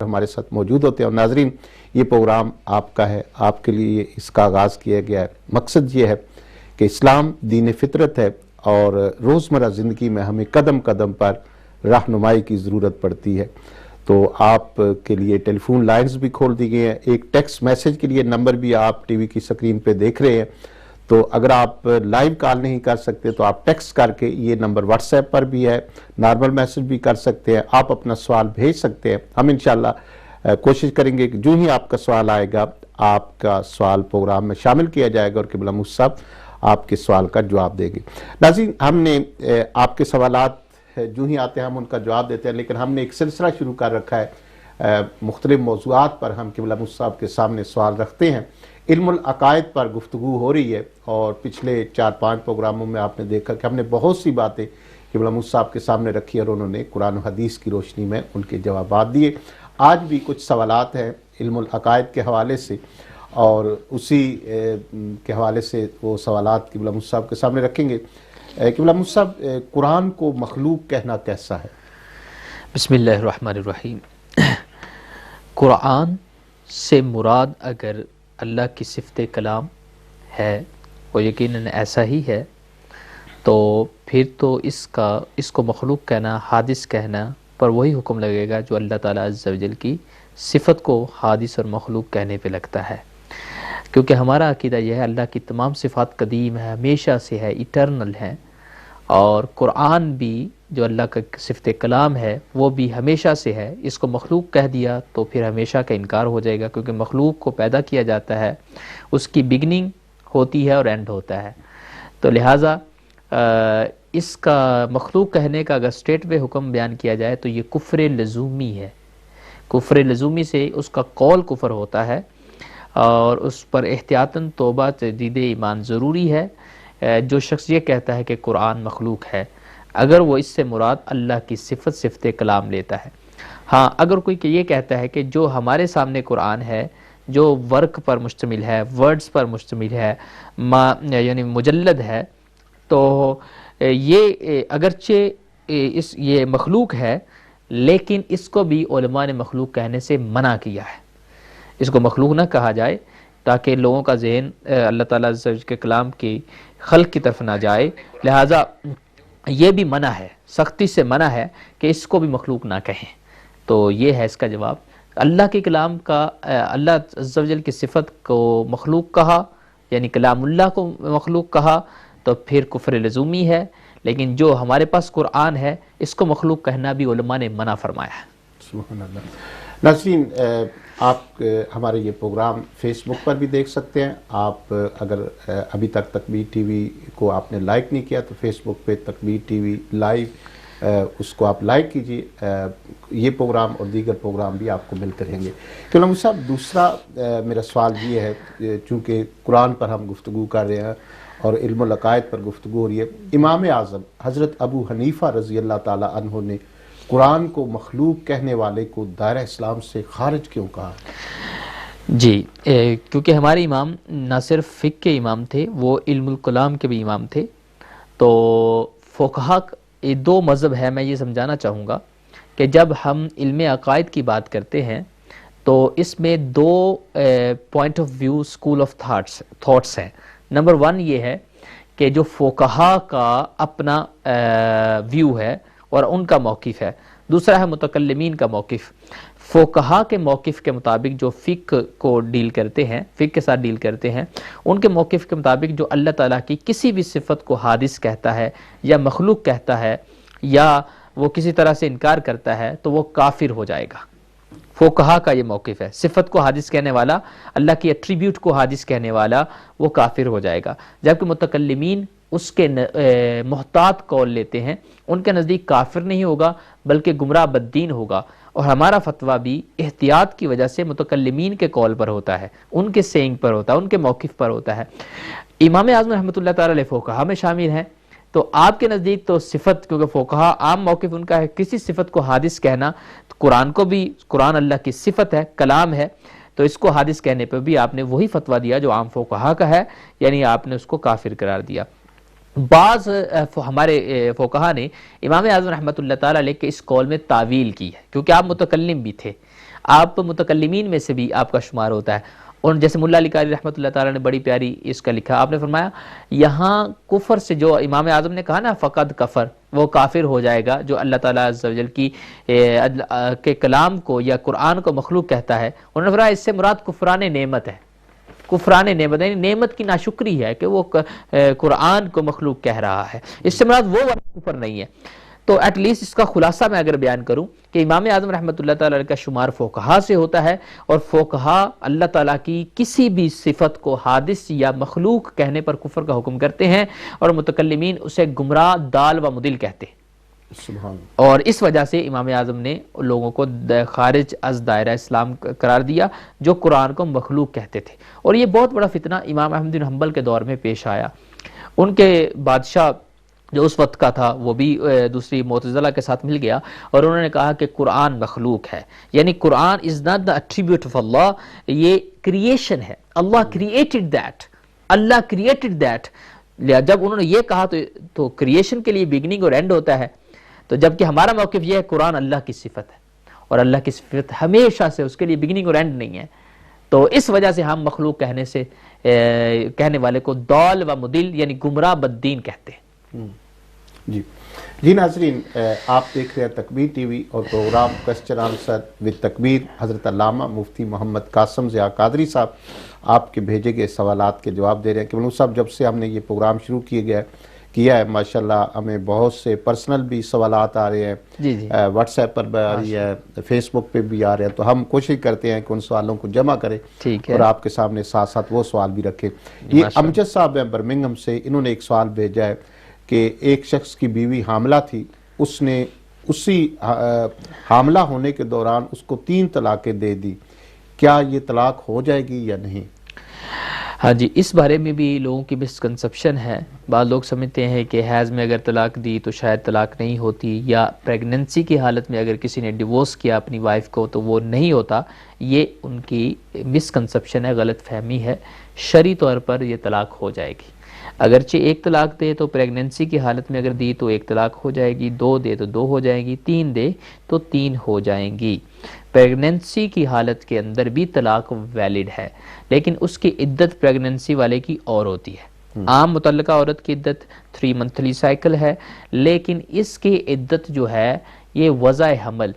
ہمارے ساتھ موجود ہوتے ہیں. اور ناظرین، یہ پروگرام آپ کا ہے، آپ کے لیے اس کا آغاز کیا گیا ہے. مقصد یہ ہے کہ اسلام دین فطرت ہے اور روزمرہ زندگی میں ہمیں قدم قدم پر رہنمائی کی ضرورت پڑتی ہے. تو آپ کے لیے ٹیلی فون لائنز بھی کھول دی گئے ہیں. ایک ٹیکسٹ میسج کے لیے نمبر بھی آپ ٹی وی کی سکرین پہ دیکھ رہے ہیں. تو اگر آپ لائیو کال نہیں کر سکتے تو آپ ٹیکسٹ کر کے، یہ نمبر واٹس ایپ پر بھی ہے، نارمل میسج بھی کر سکتے ہیں، آپ اپنا سوال بھیج سکتے ہیں. ہم انشاءاللہ کوشش کریں گے کہ جو ہی آپ کا سوال آئے گا آپ کا سوال پروگرام میں شامل کیا جائے گا اور قبلہ موسی صاحب آپ کے سوال کا جواب دیں گے. ناظرین، ہم نے آپ کے سوالات جو ہی آتے ہیں ہم ان کا جواب دیتے ہیں، لیکن ہم نے ایک سلسلہ شروع کر رکھا ہے. مختلف موضوعات پر ہم قبلہ موسی صاحب کے سامنے سوال رکھتے ہیں. علم العقائد پر گفتگو ہو رہی ہے اور پچھلے 4-5 پروگراموں میں آپ نے دیکھا کہ ہم نے بہت سی باتیں قبلہ موسی صاحب کے سامنے رکھی اور انہوں نے قرآن و حدیث کی روشنی میں ان کے جوابات دیے. آج بھی کچھ سوالات ہیں علم العقائد کے حوالے سے اور اسی کے حوالے سے وہ سوالات قبلہ موسی صاحب کے سامنے رکھیں گے. قبلہ موسی صاحب، قرآن کو مخلوق کہنا کیسا ہے؟ بسم اللہ الرحمن الرحیم. قرآن سے مراد اگر اللہ کی صفت کلام ہے، وہ یقیناً ایسا ہی ہے، تو پھر تو اس کو مخلوق کہنا، حادث کہنا پر وہی حکم لگے گا جو اللہ تعالیٰ عز و جل کی صفت کو حادث اور مخلوق کہنے پہ لگتا ہے. کیونکہ ہمارا عقیدہ یہ ہے اللہ کی تمام صفات قدیم ہے، ہمیشہ سے ہے، ایٹرنل ہے، اور قرآن بھی جو اللہ کا صفت کلام ہے وہ بھی ہمیشہ سے ہے. اس کو مخلوق کہہ دیا تو پھر ہمیشہ کا انکار ہو جائے گا، کیونکہ مخلوق کو پیدا کیا جاتا ہے، اس کی بگننگ ہوتی ہے اور اینڈ ہوتا ہے. تو لہٰذا اس کا مخلوق کہنے کا اگر اسٹیٹ وے حکم بیان کیا جائے تو یہ کفر لزومی ہے. کفر لزومی سے اس کا قول کفر ہوتا ہے اور اس پر احتیاطاً توبہ تجدید ایمان ضروری ہے. جو شخص یہ کہتا ہے کہ قرآن مخلوق ہے، اگر وہ اس سے مراد اللہ کی صفت کلام لیتا ہے. ہاں، اگر کوئی یہ کہتا ہے کہ جو ہمارے سامنے قرآن ہے، جو ورک پر مشتمل ہے، ورڈز پر مشتمل ہے، یعنی مجلد ہے، تو یہ اگرچہ یہ مخلوق ہے، لیکن اس کو بھی علماء نے مخلوق کہنے سے منع کیا ہے. اس کو مخلوق نہ کہا جائے تاکہ لوگوں کا ذہن اللہ تعالیٰ عز و جل کے کلام کی خلق کی طرف نہ جائے. لہٰذا یہ بھی منع ہے، سختی سے منع ہے کہ اس کو بھی مخلوق نہ کہیں. تو یہ ہے اس کا جواب. اللہ کے کلام کا، اللہ عز و جل کی صفت کو مخلوق کہا، یعنی کلام اللہ کو مخلوق کہا، تو پھر کفر لزومی ہے. لیکن جو ہمارے پاس قرآن ہے اس کو مخلوق کہنا بھی علماء نے منع فرمایا ہے. سبحان اللہ. ناظرین، آپ ہمارے یہ پروگرام فیس بک پر بھی دیکھ سکتے ہیں. آپ اگر ابھی تک تکبیر ٹی وی کو آپ نے لائک نہیں کیا تو فیس بک پہ تکبیر ٹی وی لائیو، اس کو آپ لائک کیجیے. یہ پروگرام اور دیگر پروگرام بھی آپ کو ملتے رہیں گے. قبلہ موسی صاحب، دوسرا میرا سوال یہ ہے، چونکہ قرآن پر ہم گفتگو کر رہے ہیں اور علم العقائد پر گفتگو ہو رہی ہے، امام اعظم حضرت ابو حنیفہ رضی اللہ تعالیٰ عنہ نے قرآن کو مخلوق کہنے والے کو دائرہ اسلام سے خارج کیوں کہا؟ جی، کیونکہ ہمارے امام نہ صرف فقہ کے امام تھے، وہ علم الکلام کے بھی امام تھے. تو فقہا دو مذہب ہے، میں یہ سمجھانا چاہوں گا کہ جب ہم علم عقائد کی بات کرتے ہیں تو اس میں دو point of view, school of thoughts ہیں. نمبر 1 یہ ہے کہ جو فقہا کا اپنا ویو ہے اور ان کا موقف ہے. دوسرا ہے متکلمین کا موقف. فقہا کے موقف کے مطابق جو فقہ کو ڈیل کرتے ہیں، فقہ کے ساتھ ڈیل کرتے ہیں، ان کے موقف کے مطابق جو اللہ تعالیٰ کی کسی بھی صفت کو حادث کہتا ہے یا مخلوق کہتا ہے یا وہ کسی طرح سے انکار کرتا ہے تو وہ کافر ہو جائے گا. فقہا کا یہ موقف ہے. صفت کو حادث کہنے والا، اللہ کی ایٹریبیوٹ کو حادث کہنے والا، وہ کافر ہو جائے گا. جبکہ متکلمین اس کے محتاط قول لیتے ہیں. ان کے نزدیک کافر نہیں ہوگا بلکہ گمراہ بددین ہوگا. اور ہمارا فتویٰ بھی احتیاط کی وجہ سے متکلمین کے قول پر ہوتا ہے، ان کے سینگ پر ہوتا ہے، ان کے موقف پر ہوتا ہے. امام اعظم رحمۃ اللہ تعالی علیہ فقہا میں شامل ہیں. تو آپ کے نزدیک تو صفت، کیونکہ فقہا عام موقف ان کا ہے کسی صفت کو حادث کہنا، تو قرآن کو بھی، قرآن اللہ کی صفت ہے، کلام ہے، تو اس کو حادث کہنے پہ بھی آپ نے وہی فتویٰ دیا جو عام فقہا کا ہے، یعنی آپ نے اس کو کافر قرار دیا. بعض ہمارے فقہا نے امام اعظم رحمۃ اللہ تعالی علیہ کے اس قول میں تعویل کی ہے، کیونکہ آپ متکلم بھی تھے. آپ متکلمین میں سے بھی آپ کا شمار ہوتا ہے. اور جیسے ملا علی قاری رحمۃ اللہ تعالیٰ نے بڑی پیاری اس کا لکھا, آپ نے فرمایا یہاں کفر سے جو امام اعظم نے کہا نا فقد کفر, وہ کافر ہو جائے گا جو اللہ تعالیٰ عز و جل کی کے کلام کو یا قرآن کو مخلوق کہتا ہے. انہوں نے فرمایا اس سے مراد کفران نعمت ہے. کفران نعمت یعنی نعمت کی ناشکری ہے کہ وہ قرآن کو مخلوق کہہ رہا ہے, اس سے مراد وہ والا کفر نہیں ہے. تو ایٹ لیسٹ اس کا خلاصہ میں اگر بیان کروں کہ امام اعظم رحمۃ اللہ تعالیٰ کا شمار فقہا سے ہوتا ہے, اور فقہا اللہ تعالیٰ کی کسی بھی صفت کو حادث یا مخلوق کہنے پر کفر کا حکم کرتے ہیں, اور متکلمین اسے گمراہ, دال و مدل کہتے ہیں. اور اس وجہ سے امام اعظم نے لوگوں کو خارج از دائرہ اسلام قرار دیا جو قرآن کو مخلوق کہتے تھے. اور یہ بہت بڑا فتنہ امام احمد بن حنبل کے دور میں پیش آیا. ان کے بادشاہ جو اس وقت کا تھا وہ بھی دوسری معتزلہ کے ساتھ مل گیا, اور انہوں نے کہا کہ قرآن مخلوق ہے, یعنی قرآن is not the attribute of اللہ, یہ کریشن ہے, اللہ کریٹڈ دیٹ, اللہ کریٹڈ دیٹ. جب انہوں نے یہ کہا تو کریشن کے لیے بگننگ اور اینڈ ہوتا ہے, تو جبکہ ہمارا موقف یہ ہے قرآن اللہ کی صفت ہے, اور اللہ کی صفت ہمیشہ سے اس کے لیے بگننگ اور اینڈ نہیں ہے. تو اس وجہ سے ہم مخلوق کہنے والے کو ضال و مضل یعنی گمراہ بددین کہتے ہیں. جی ناظرین, آپ دیکھ رہے ہیں تکبیر ٹی وی اور پروگرام کوسچن آنسر ود تکبیر. حضرت علامہ مفتی محمد قاسم ضیاء قادری صاحب آپ کے بھیجے گئے سوالات کے جواب دے رہے ہیں. کہ مولوی صاحب جب سے ہم نے یہ پروگرام شروع کیا ہے ماشاءاللہ ہمیں بہت سے پرسنل بھی سوالات آ رہے ہیں, واٹس ایپ پر بھی آ رہی ہے, فیس بک پہ بھی آ رہے ہیں, تو ہم کوشش کرتے ہیں کہ ان سوالوں کو جمع کریں اور آپ کے سامنے ساتھ ساتھ وہ سوال بھی رکھیں. یہ امجد صاحب ہیں برمنگھم سے, انہوں نے ایک سوال بھیجا ہے کہ ایک شخص کی بیوی حاملہ تھی, اس نے اسی حاملہ ہونے کے دوران اس کو 3 طلاقیں دے دی, کیا یہ طلاق ہو جائے گی یا نہیں؟ ہاں جی, اس بارے میں بھی لوگوں کی مسکنسپشن ہے. بعض لوگ سمجھتے ہیں کہ حیض میں اگر طلاق دی تو شاید طلاق نہیں ہوتی, یا پریگننسی کی حالت میں اگر کسی نے ڈیورس کیا اپنی وائف کو تو وہ نہیں ہوتا. یہ ان کی مسکنسپشن ہے, غلط فہمی ہے. شرعی طور پر یہ طلاق ہو جائے گی. اگرچہ 1 طلاق دے تو پریگننسی کی حالت میں اگر دی تو 1 طلاق ہو جائے گی, 2 دے تو 2 ہو جائیں گی, 3 دے تو 3 ہو جائیں گی. پریگننسی کی حالت کے اندر بھی طلاق ویلڈ ہے, لیکن اس کی عدت پریگننسی والے کی اور ہوتی ہے. عام متعلقہ عورت کی عدت 3 منتھلی سائیکل ہے, لیکن اس کی عدت جو ہے یہ وضع حمل,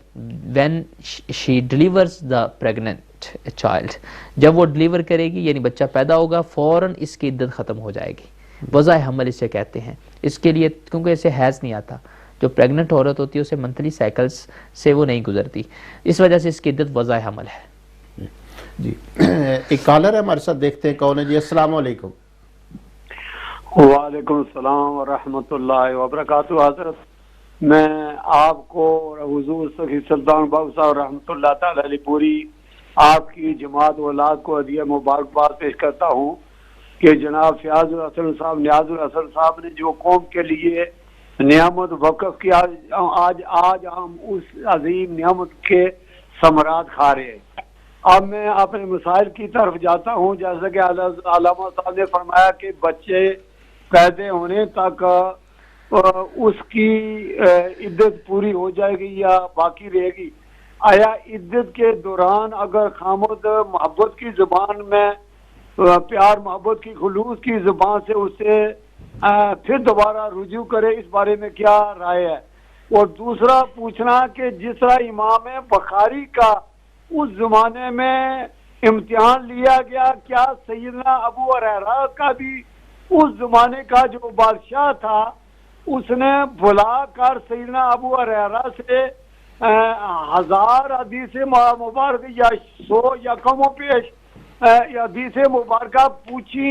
when she delivers the pregnant child, جب وہ ڈلیور کرے گی یعنی بچہ پیدا ہوگا فوراً اس کی عدت ختم ہو جائے گی. وضع حمل اسے کہتے ہیں. اس کے لیے کیونکہ اسے حیض نہیں آتا, جو پریگننٹ عورت ہوتی ہے اسے منتھلی سائیکلز سے وہ نہیں گزرتی, اس وجہ سے اس کی عدت وضع حمل ہے. جی ایک کالر ہے ہمارے ساتھ, دیکھتے ہیں کون ہے. جی السلام علیکم. وعلیکم السلام ورحمۃ اللہ وبرکاتہ. حضرت میں آپ کو حضور سخی سلطان بابو صاحب رحمۃ اللہ تعالی علیہ پوری آپ کی جماعت اولاد کو ہدیہ مبارکباد پیش کرتا ہوں کہ جناب فیاض الحسن صاحب, نیاز الحسن صاحب نے جو قوم کے لیے نعمت وقف کی, آج ہم اس عظیم نعمت کے ثمرات کھا رہے ہیں. اب میں اپنے مسائل کی طرف جاتا ہوں. جیسا کہ علامہ صاحب نے فرمایا کہ بچے پیدا ہونے تک اس کی عدت پوری ہو جائے گی یا باقی رہے گی. آیا عدت کے دوران اگر خامد محبت کی زبان میں پیار محبت کی خلوص کی زبان سے اسے پھر دوبارہ رجوع کرے, اس بارے میں کیا رائے ہے؟ اور دوسرا پوچھنا کہ جس طرح امام بخاری کا اس زمانے میں امتحان لیا گیا, کیا سیدنا ابو ہریرہ کا بھی اس زمانے کا جو بادشاہ تھا اس نے بلا کر سیدنا ابو ہریرہ سے 1000 حدیث مبارک یا 100 یا کم و پیش حدیث مبارکہ پوچھی,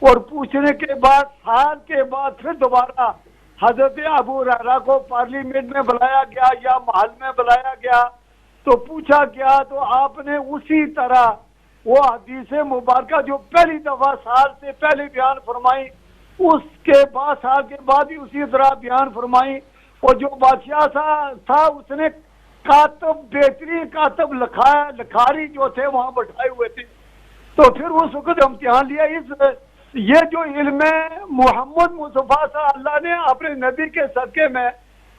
اور پوچھنے کے بعد سال کے بعد پھر دوبارہ حضرت ابو ہریرہ کو پارلیمنٹ میں بلایا گیا یا محل میں بلایا گیا تو پوچھا گیا, تو آپ نے اسی طرح وہ حدیث مبارکہ جو پہلی دفعہ سال سے پہلے بیان فرمائی اس کے بعد سال کے بعد بھی اسی طرح بیان فرمائی. اور جو بادشاہ تھا اس نے کاتب, بہترین کاتب لکھاری جو تھے وہاں بٹھائے ہوئے تھے. تو پھر اس وقت امتحان لیا. یہ جو علم محمد مصطفیٰ صلی اللہ نے اپنے نبی کے صدقے میں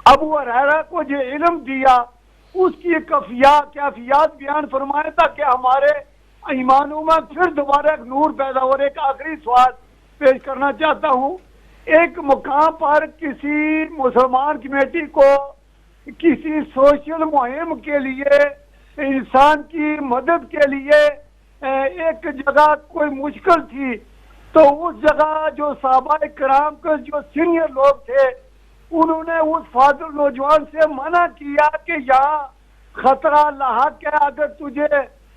ابو ہریرہ کو جو علم دیا اس کی کیفیات بیان فرمائے تاکہ ہمارے ایمانوں میں پھر دوبارہ ایک نور پیدا ہو. ایک آخری سوال پیش کرنا چاہتا ہوں. ایک مقام پر کسی مسلمان کمیٹی کو کسی سوشل مہم کے لیے، انسان کی مدد کے لیے ایک جگہ کوئی مشکل تھی، تو اس جگہ جو صحابہ کرام کے جو سینئر لوگ تھے انہوں نے اس فاضل نوجوان سے منع کیا کہ یہاں خطرہ لاحق ہے، اگر تجھے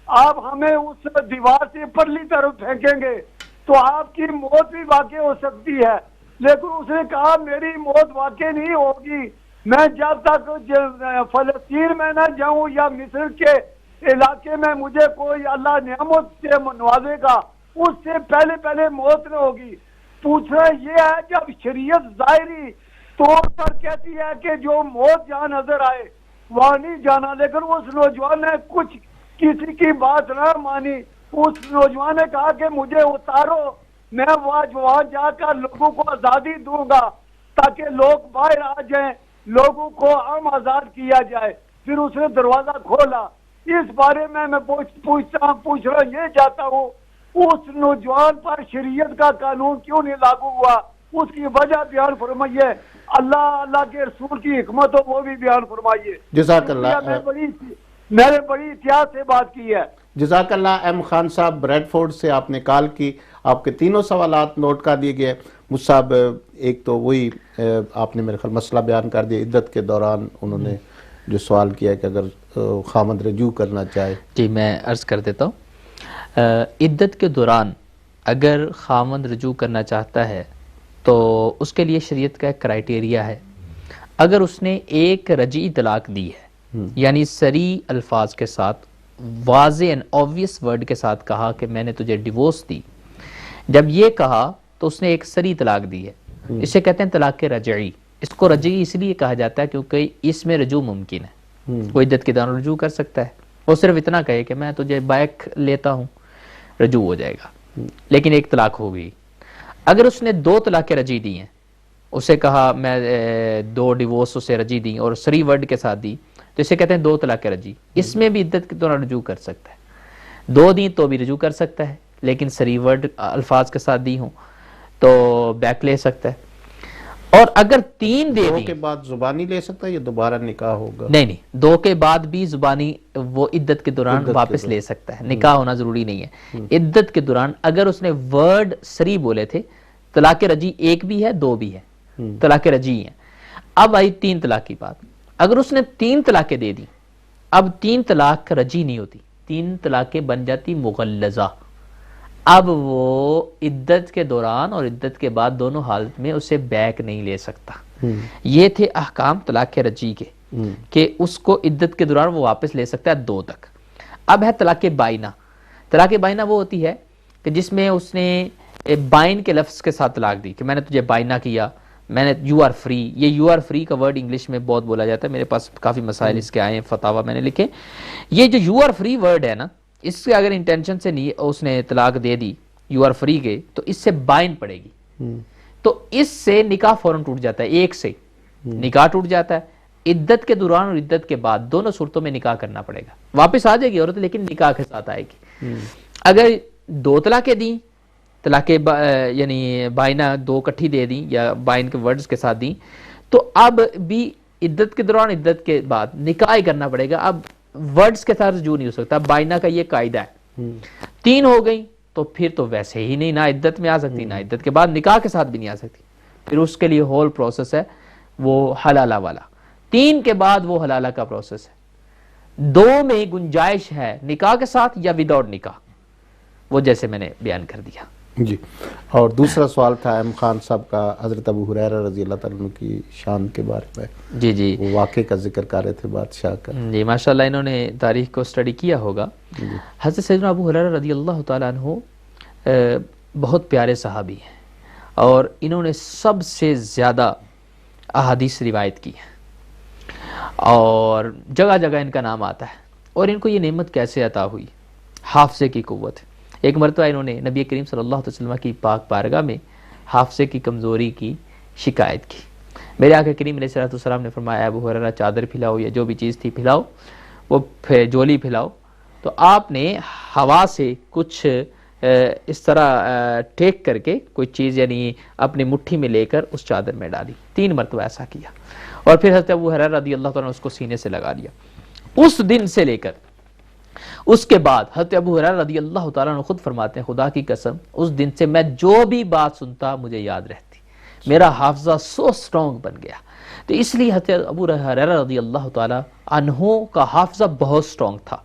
آپ ہمیں اس دیوار سے پرلی طرف پھینکیں گے تو آپ کی موت بھی واقع ہو سکتی ہے. لیکن اس نے کہا میری موت واقع نہیں ہوگی، میں جب تک فلسطین میں نہ جاؤں یا مصر کے علاقے میں مجھے کوئی اللہ نعمت سے نوازے گا اس سے پہلے موت نہ ہوگی. پوچھنا یہ ہے جب شریعت ظاہری طور پر کہتی ہے کہ جو موت جہاں نظر آئے وہاں نہیں جانا، لیکن اس نوجوان نے کچھ کسی کی بات نہ مانی. اس نوجوان نے کہا کہ مجھے اتارو، میں وہاں جا کر لوگوں کو آزادی دوں گا تاکہ لوگ باہر آ جائیں، لوگوں کو ہم آزاد کیا جائے. پھر اس نے دروازہ کھولا. اس بارے میں پوچھ رہا یہ چاہتا ہوں اس نوجوان پر شریعت کا قانون کیوں نہیں لاگو ہوا، اس کی وجہ بیان فرمائیے. اللہ کے رسول کی حکمت ہو وہ بھی بیان فرمائیے. جزاک اللہ. میں نے بڑی احتیاط سے بات کی ہے. جزاک اللہ. ایم خان صاحب بریڈ فورڈ سے آپ نے کال کی، آپ کے تینوں سوالات نوٹ کر دیے گئے. مجھ صاحب ایک تو وہی آپ نے میرے خیال مسئلہ بیان کر دیا، عدت کے دوران انہوں نے جو سوال کیا کہ اگر خامد رجوع کرنا چاہے. جی میں عرض کر دیتا ہوں. عدت کے دوران اگر خامد رجوع کرنا چاہتا ہے تو اس کے لیے شریعت کا ایک کرائٹیریا ہے. اگر اس نے ایک رجعی طلاق دی ہے، یعنی صریح الفاظ کے ساتھ واضح اینڈ obvious ورڈ کے ساتھ کہا کہ میں نے تجھے ڈیورس دی، جب یہ کہا تو اس نے ایک صریح طلاق دی ہے. اسے کہتے ہیں طلاق رجعی. اس کو رجعی اس لیے کہا جاتا ہے کیونکہ اس میں رجوع ممکن ہے. وہ عدت کے دوران رجوع کر سکتا ہے. وہ صرف اتنا کہے کہ میں تجھے بیک لیتا ہوں، رجوع ہو جائے گا. لیکن ایک طلاق ہو گئی. اگر اس نے 2 طلاق رجعی دی ہیں، اسے کہا میں 2 ڈیورس اسے رجعی دی اور صریح ورڈ کے ساتھ دی، تو اسے کہتے ہیں 2 طلاق رجعی. اس میں بھی عدت کے دوران رجوع کر سکتا ہے. 2 دی تو بھی رجوع کر سکتا ہے، لیکن صریح ورڈ الفاظ کے ساتھ دی ہوں تو بیک لے سکتا ہے. اور اگر 3 دے دی 2 کے بعد زبانی لے سکتا ہے یا دوبارہ نکاح ہوگا؟ نہیں 2 کے بعد بھی زبانی وہ عدت کے دوران واپس لے سکتا ہے. نکاح ہونا ضروری نہیں ہے. عدت کے دوران اگر اس نے ورڈ صریح بولے تھے، طلاق رجعی 1 بھی ہے 2 بھی ہے، طلاق رجعی ہے. اب آئی 3 طلاق کی بات. اگر اس نے 3 طلاقیں دے دی، اب 3 طلاق رجعی نہیں ہوتی، 3 طلاقیں بن جاتی مغلظہ. اب وہ عدت کے دوران اور عدت کے بعد دونوں حالت میں اسے بیک نہیں لے سکتا. یہ تھے احکام طلاق رجعی کے کہ اس کو عدت کے دوران وہ واپس لے سکتا ہے 2 تک. اب ہے طلاق بائنہ. طلاق بائنہ وہ ہوتی ہے کہ جس میں اس نے بائن کے لفظ کے ساتھ طلاق دی کہ میں نے تجھے بائنہ کیا، میں نے یو آر فری. یہ یو آر فری کا ورڈ انگلش میں بہت بولا جاتا ہے. میرے پاس کافی مسائل اس کے آئے ہیں، فتاویٰ میں نے لکھے. یہ جو یو آر فری ورڈ ہے نا، اس سے اگر انٹینشن سے نہیں اس نے طلاق دے دی یو آر فری کے، تو اس سے بائن پڑے گی. تو اس سے نکاح فوراً ٹوٹ جاتا ہے. ایک سے نکاح ٹوٹ جاتا ہے. عدت کے دوران اور عدت کے بعد دونوں صورتوں میں نکاح کرنا پڑے گا. واپس آ جائے گی عورت لیکن نکاح کے ساتھ آئے گی. اگر 2 طلاقیں دیں، طلاق یعنی بائنہ 2 کٹھی دے دیں یا بائن کے ورڈز کے ساتھ دیں، تو اب بھی عدت کے دوران عدت کے بعد نکاح کرنا پڑے گا. اب ورڈز کے ساتھ رجوع نہیں ہو سکتا. بائنہ کا یہ قاعدہ ہے. 3 ہو گئی تو پھر تو ویسے ہی نہیں، نہ عدت میں آ سکتی نہ عدت کے بعد نکاح کے ساتھ بھی نہیں آ سکتی. پھر اس کے لیے ہول پروسیس ہے وہ حلالہ والا. 3 کے بعد وہ حلالہ کا پروسیس ہے. 2 میں گنجائش ہے نکاح کے ساتھ یا وداؤٹ نکاح، وہ جیسے میں نے بیان کر دیا. جی. اور دوسرا سوال تھا ایم خان صاحب کا حضرت ابو ہریرہ رضی اللہ تعالیٰ عنہ کی شان کے بارے میں. جی وہ واقعے کا ذکر کر رہے تھے بادشاہ کا. جی ماشاءاللہ انہوں نے تاریخ کو اسٹڈی کیا ہوگا. حضرت سیدنا ابو ہریرہ رضی اللہ تعالیٰ عنہ بہت پیارے صحابی ہیں اور انہوں نے سب سے زیادہ احادیث روایت کی ہیں اور جگہ جگہ ان کا نام آتا ہے. اور ان کو یہ نعمت کیسے عطا ہوئی؟ حافظے کی قوت. ایک مرتبہ انہوں نے نبی کریم صلی اللہ علیہ وسلم کی پاک بارگاہ میں حافظے کی کمزوری کی شکایت کی. میرے آقا کریم علیہ الصلوۃ والسلام نے فرمایا ابو ہریرہ چادر پھیلاؤ یا جو بھی چیز تھی پھیلاؤ، وہ جولی پھیلاؤ، تو آپ نے ہوا سے کچھ اس طرح ٹیک کر کے کوئی چیز یعنی اپنی مٹھی میں لے کر اس چادر میں ڈالی، 3 مرتبہ ایسا کیا، اور پھر حضرت ابو ہریرہ رضی اللہ تعالیٰ نے اس کو سینے سے لگا لیا۔ اس دن سے لے کر اس کے بعد حضرت ابو ہریرہ رضی اللہ تعالیٰ نے خود فرماتے ہیں خدا کی قسم اس دن سے میں جو بھی بات سنتا مجھے یاد رہتی، میرا حافظہ سو سٹرونگ بن گیا۔ تو اس لیے حضرت ابو ہریرہ رضی اللہ تعالیٰ عنہ کا حافظہ بہت سٹرونگ تھا،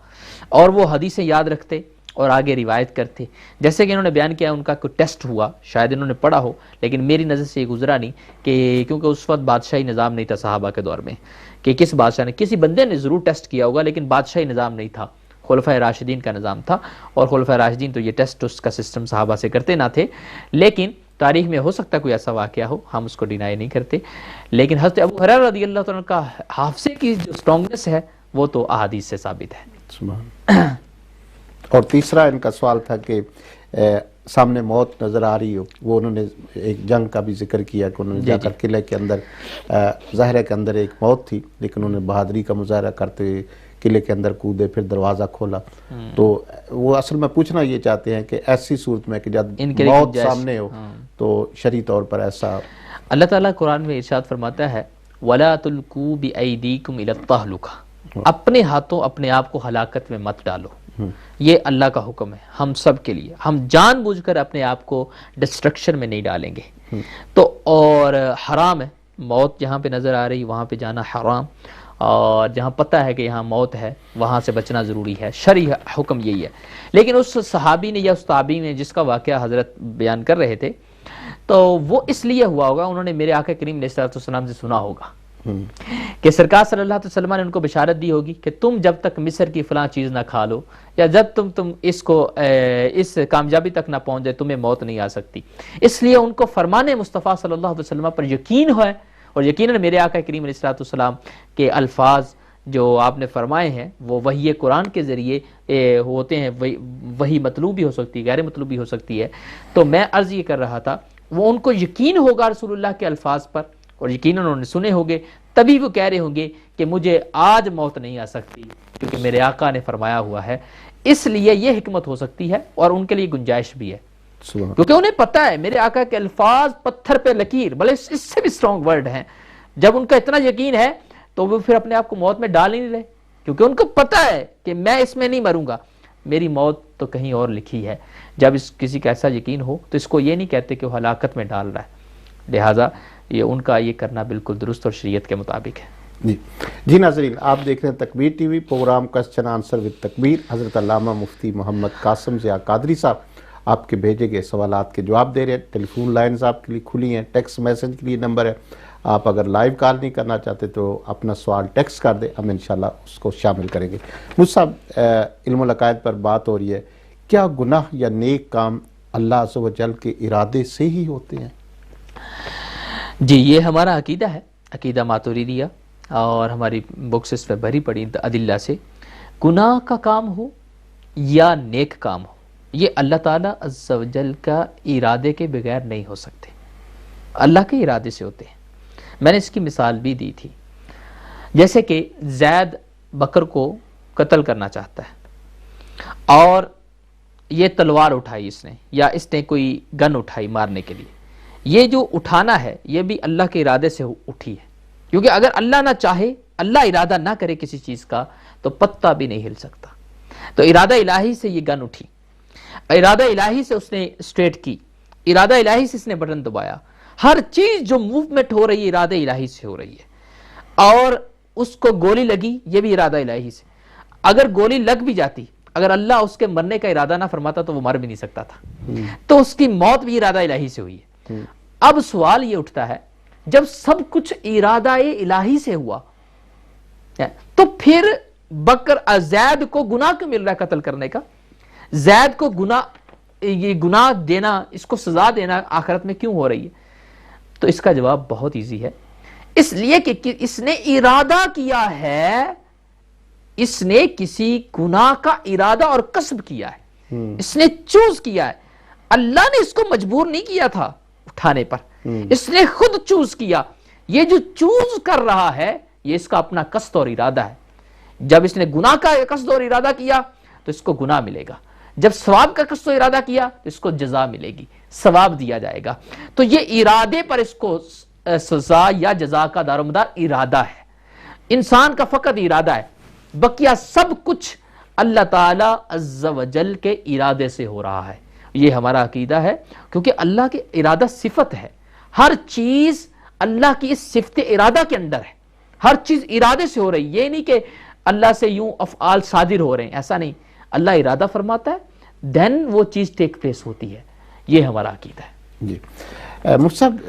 اور وہ حدیثیں یاد رکھتے اور آگے روایت کرتے۔ جیسے کہ انہوں نے بیان کیا ان کا کوئی ٹیسٹ ہوا، شاید انہوں نے پڑھا ہو لیکن میری نظر سے یہ گزرا نہیں، کہ کیونکہ اس وقت بادشاہی نظام نہیں تھا صحابہ کے دور میں، کہ کس بادشاہ نے، کسی بندے نے ضرور ٹیسٹ کیا ہوگا لیکن بادشاہی نظام نہیں تھا، خلفائے راشدین کا نظام تھا، اور خلفائے راشدین تو یہ ٹیسٹ اس کا سسٹم صحابہ سے کرتے نہ تھے، لیکن تاریخ میں ہو سکتا ہے کوئی ایسا واقعہ ہو، ہم اس کو ڈینائی نہیں کرتے، لیکن حضرت ابو ہریرہ رضی اللہ تعالیٰ کا حافظے کی جو سٹرونگنس ہے وہ تو احادیث سے ثابت ہے۔ سبحان۔ اور تیسرا ان کا سوال تھا کہ سامنے موت نظر آ رہی ہو، وہ انہوں نے ایک جنگ کا بھی ذکر کیا کہ انہوں نے جا کر قلعے کے اندر، ظاہرے کے اندر ایک موت تھی لیکن انہوں نے بہادری کا مظاہرہ کرتے ہوئے قلعے کے اندر کودے، پھر دروازہ کھولا۔ تو وہ اصل میں پوچھنا یہ چاہتے ہیں کہ ایسی صورت میں کہ جب موت سامنے ہو تو شرعی طور پر ایسا، اللہ تعالیٰ قرآن میں ارشاد فرماتا ہے وَلَا تُلْقُوا بِأَيْدِيكُمْ إِلَى التَّهْلُكَةِ، اپنے ہاتھوں اپنے آپ کو ہلاکت میں مت ڈالو، یہ اللہ کا حکم ہے ہم سب کے لیے، ہم جان بوجھ کر اپنے آپ کو ڈسٹرکشن میں نہیں ڈالیں گے۔ تو اور حرام ہے، موت جہاں پہ نظر آ رہی وہاں پہ جانا حرام، اور جہاں پتہ ہے کہ یہاں موت ہے وہاں سے بچنا ضروری ہے، شرعی حکم یہی ہے۔ لیکن اس صحابی نے یا اس تابعی نے جس کا واقعہ حضرت بیان کر رہے تھے تو وہ اس لیے ہوا ہوگا، انہوں نے میرے آقا کریم علیہ الصلوۃ والسلام سے سنا ہوگا کہ سرکار صلی اللہ علیہ وسلم نے ان کو بشارت دی ہوگی کہ تم جب تک مصر کی فلاں چیز نہ کھا لو، یا جب تم اس کامیابی تک نہ پہنچ جائے تمہیں موت نہیں آ سکتی۔ اس لیے ان کو فرمان مصطفیٰ صلی اللہ علیہ وسلم پر یقین ہے، اور یقیناً میرے آقا کریم علیہ الصلوۃ والسلام کے الفاظ جو آپ نے فرمائے ہیں وہ وحی قرآن کے ذریعے ہوتے ہیں، وہی مطلوب بھی ہو سکتی ہے، غیر مطلوب بھی ہو سکتی ہے۔ تو میں عرض یہ کر رہا تھا وہ ان کو یقین ہوگا رسول اللہ کے الفاظ پر، اور یقیناً انہوں نے سنے ہوگے، تبھی وہ کہہ رہے ہوں گے کہ مجھے آج موت نہیں آ سکتی کیونکہ میرے آقا نے فرمایا ہوا ہے۔ اس لیے یہ حکمت ہو سکتی ہے اور ان کے لیے گنجائش بھی ہے، کیونکہ انہیں پتہ ہے میرے آقا کے الفاظ پتھر پہ لکیر، بلے اس سے بھی سٹرونگ ورڈ ہیں۔ جب ان کا اتنا یقین ہے تو وہ پھر اپنے آپ کو موت میں ڈال ہی نہیں رہے، کیونکہ ان کو پتہ ہے کہ میں اس میں نہیں مروں گا، میری موت تو کہیں اور لکھی ہے۔ جب کسی کا ایسا یقین ہو تو اس کو یہ نہیں کہتے کہ وہ ہلاکت میں ڈال رہا ہے، لہٰذا یہ ان کا یہ کرنا بالکل درست اور شریعت کے مطابق ہے۔ جی ناظرین، آپ دیکھ رہے ہیں Takbeer TV, programme question answer with Takbeer. حضرت علامہ مفتی محمد قاسم ضیاء قادری صاحب آپ کے بھیجے گئے سوالات کے جواب دے رہے ہیں۔ ٹیلی فون لائنز آپ کے لیے کھلی ہیں، ٹیکسٹ میسج کے لیے نمبر ہے، آپ اگر لائیو کال نہیں کرنا چاہتے تو اپنا سوال ٹیکسٹ کر دیں، ہم انشاءاللہ اس کو شامل کریں گے۔ مجھ صاحب، علم العقائد پر بات ہو رہی ہے، کیا گناہ یا نیک کام اللہ عز و جل کے ارادے سے ہی ہوتے ہیں؟ جی، یہ ہمارا عقیدہ ہے، عقیدہ ماتوریدیہ، اور ہماری بکس اس پہ بھری پڑی ادلہ سے۔ گناہ کا کام ہو یا نیک کام ہو، یہ اللہ تعالیٰ عز و جل کا ارادے کے بغیر نہیں ہو سکتے، اللہ کے ارادے سے ہوتے ہیں۔ میں نے اس کی مثال بھی دی تھی، جیسے کہ زید بکر کو قتل کرنا چاہتا ہے اور یہ تلوار اٹھائی اس نے، یا اس نے کوئی گن اٹھائی مارنے کے لیے، یہ جو اٹھانا ہے یہ بھی اللہ کے ارادے سے اٹھی ہے، کیونکہ اگر اللہ نہ چاہے، اللہ ارادہ نہ کرے کسی چیز کا تو پتہ بھی نہیں ہل سکتا۔ تو ارادہ الہی سے یہ گن اٹھی، ارادہ الہی سے اس نے اسٹریٹ کی، ارادہ الہی سے اس نے بٹن دبایا، ہر چیز جو موومنٹ ہو رہی ہے ارادہ الہی سے ہو رہی ہے۔ اور اس کو گولی لگی، یہ بھی ارادہ الہی سے، اگر گولی لگ بھی جاتی، اگر اللہ اس کے مرنے کا ارادہ نہ فرماتا تو وہ مر بھی نہیں سکتا تھا، تو اس کی موت بھی ارادہ الہی سے ہوئی ہے۔ اب سوال یہ اٹھتا ہے، جب سب کچھ ارادہ الہی سے ہوا تو پھر زید کو گناہ کیوں مل رہا ہے قتل کرنے کا؟ زید کو گناہ دینا، اس کو سزا دینا آخرت میں کیوں ہو رہی ہے؟ تو اس کا جواب بہت ایزی ہے، اس لیے کہ اس نے ارادہ کیا ہے، اس نے کسی گناہ کا ارادہ اور قصد کیا ہے، اس نے چوز کیا ہے، اللہ نے اس کو مجبور نہیں کیا تھا اٹھانے پر، اس نے خود چوز کیا یہ جو چوز کر رہا ہے یہ اس کا اپنا قصد اور ارادہ ہے. جب اس نے گناہ کا قصد اور ارادہ کیا تو اس کو گناہ ملے گا، جب ثواب کا قصد و ارادہ کیا تو اس کو جزا ملے گی، ثواب دیا جائے گا. تو یہ ارادے پر اس کو سزا یا جزا کا دار و مدار ارادہ ہے. انسان کا فقط ارادہ ہے، بقیہ سب کچھ اللہ تعالی عز و جل کے ارادے سے ہو رہا ہے. یہ ہمارا عقیدہ ہے، کیونکہ اللہ کے ارادہ صفت ہے. ہر چیز اللہ کی اس صفت ارادہ کے اندر ہے، ہر چیز ارادے سے ہو رہی. یہ نہیں کہ اللہ سے یوں افعال صادر ہو رہے ہیں، ایسا نہیں. اللہ ارادہ فرماتا ہے دین وہ چیز ٹیک پلیس ہوتی ہے. یہ ہمارا عقیدہ ہے. جی مفتی صاحب،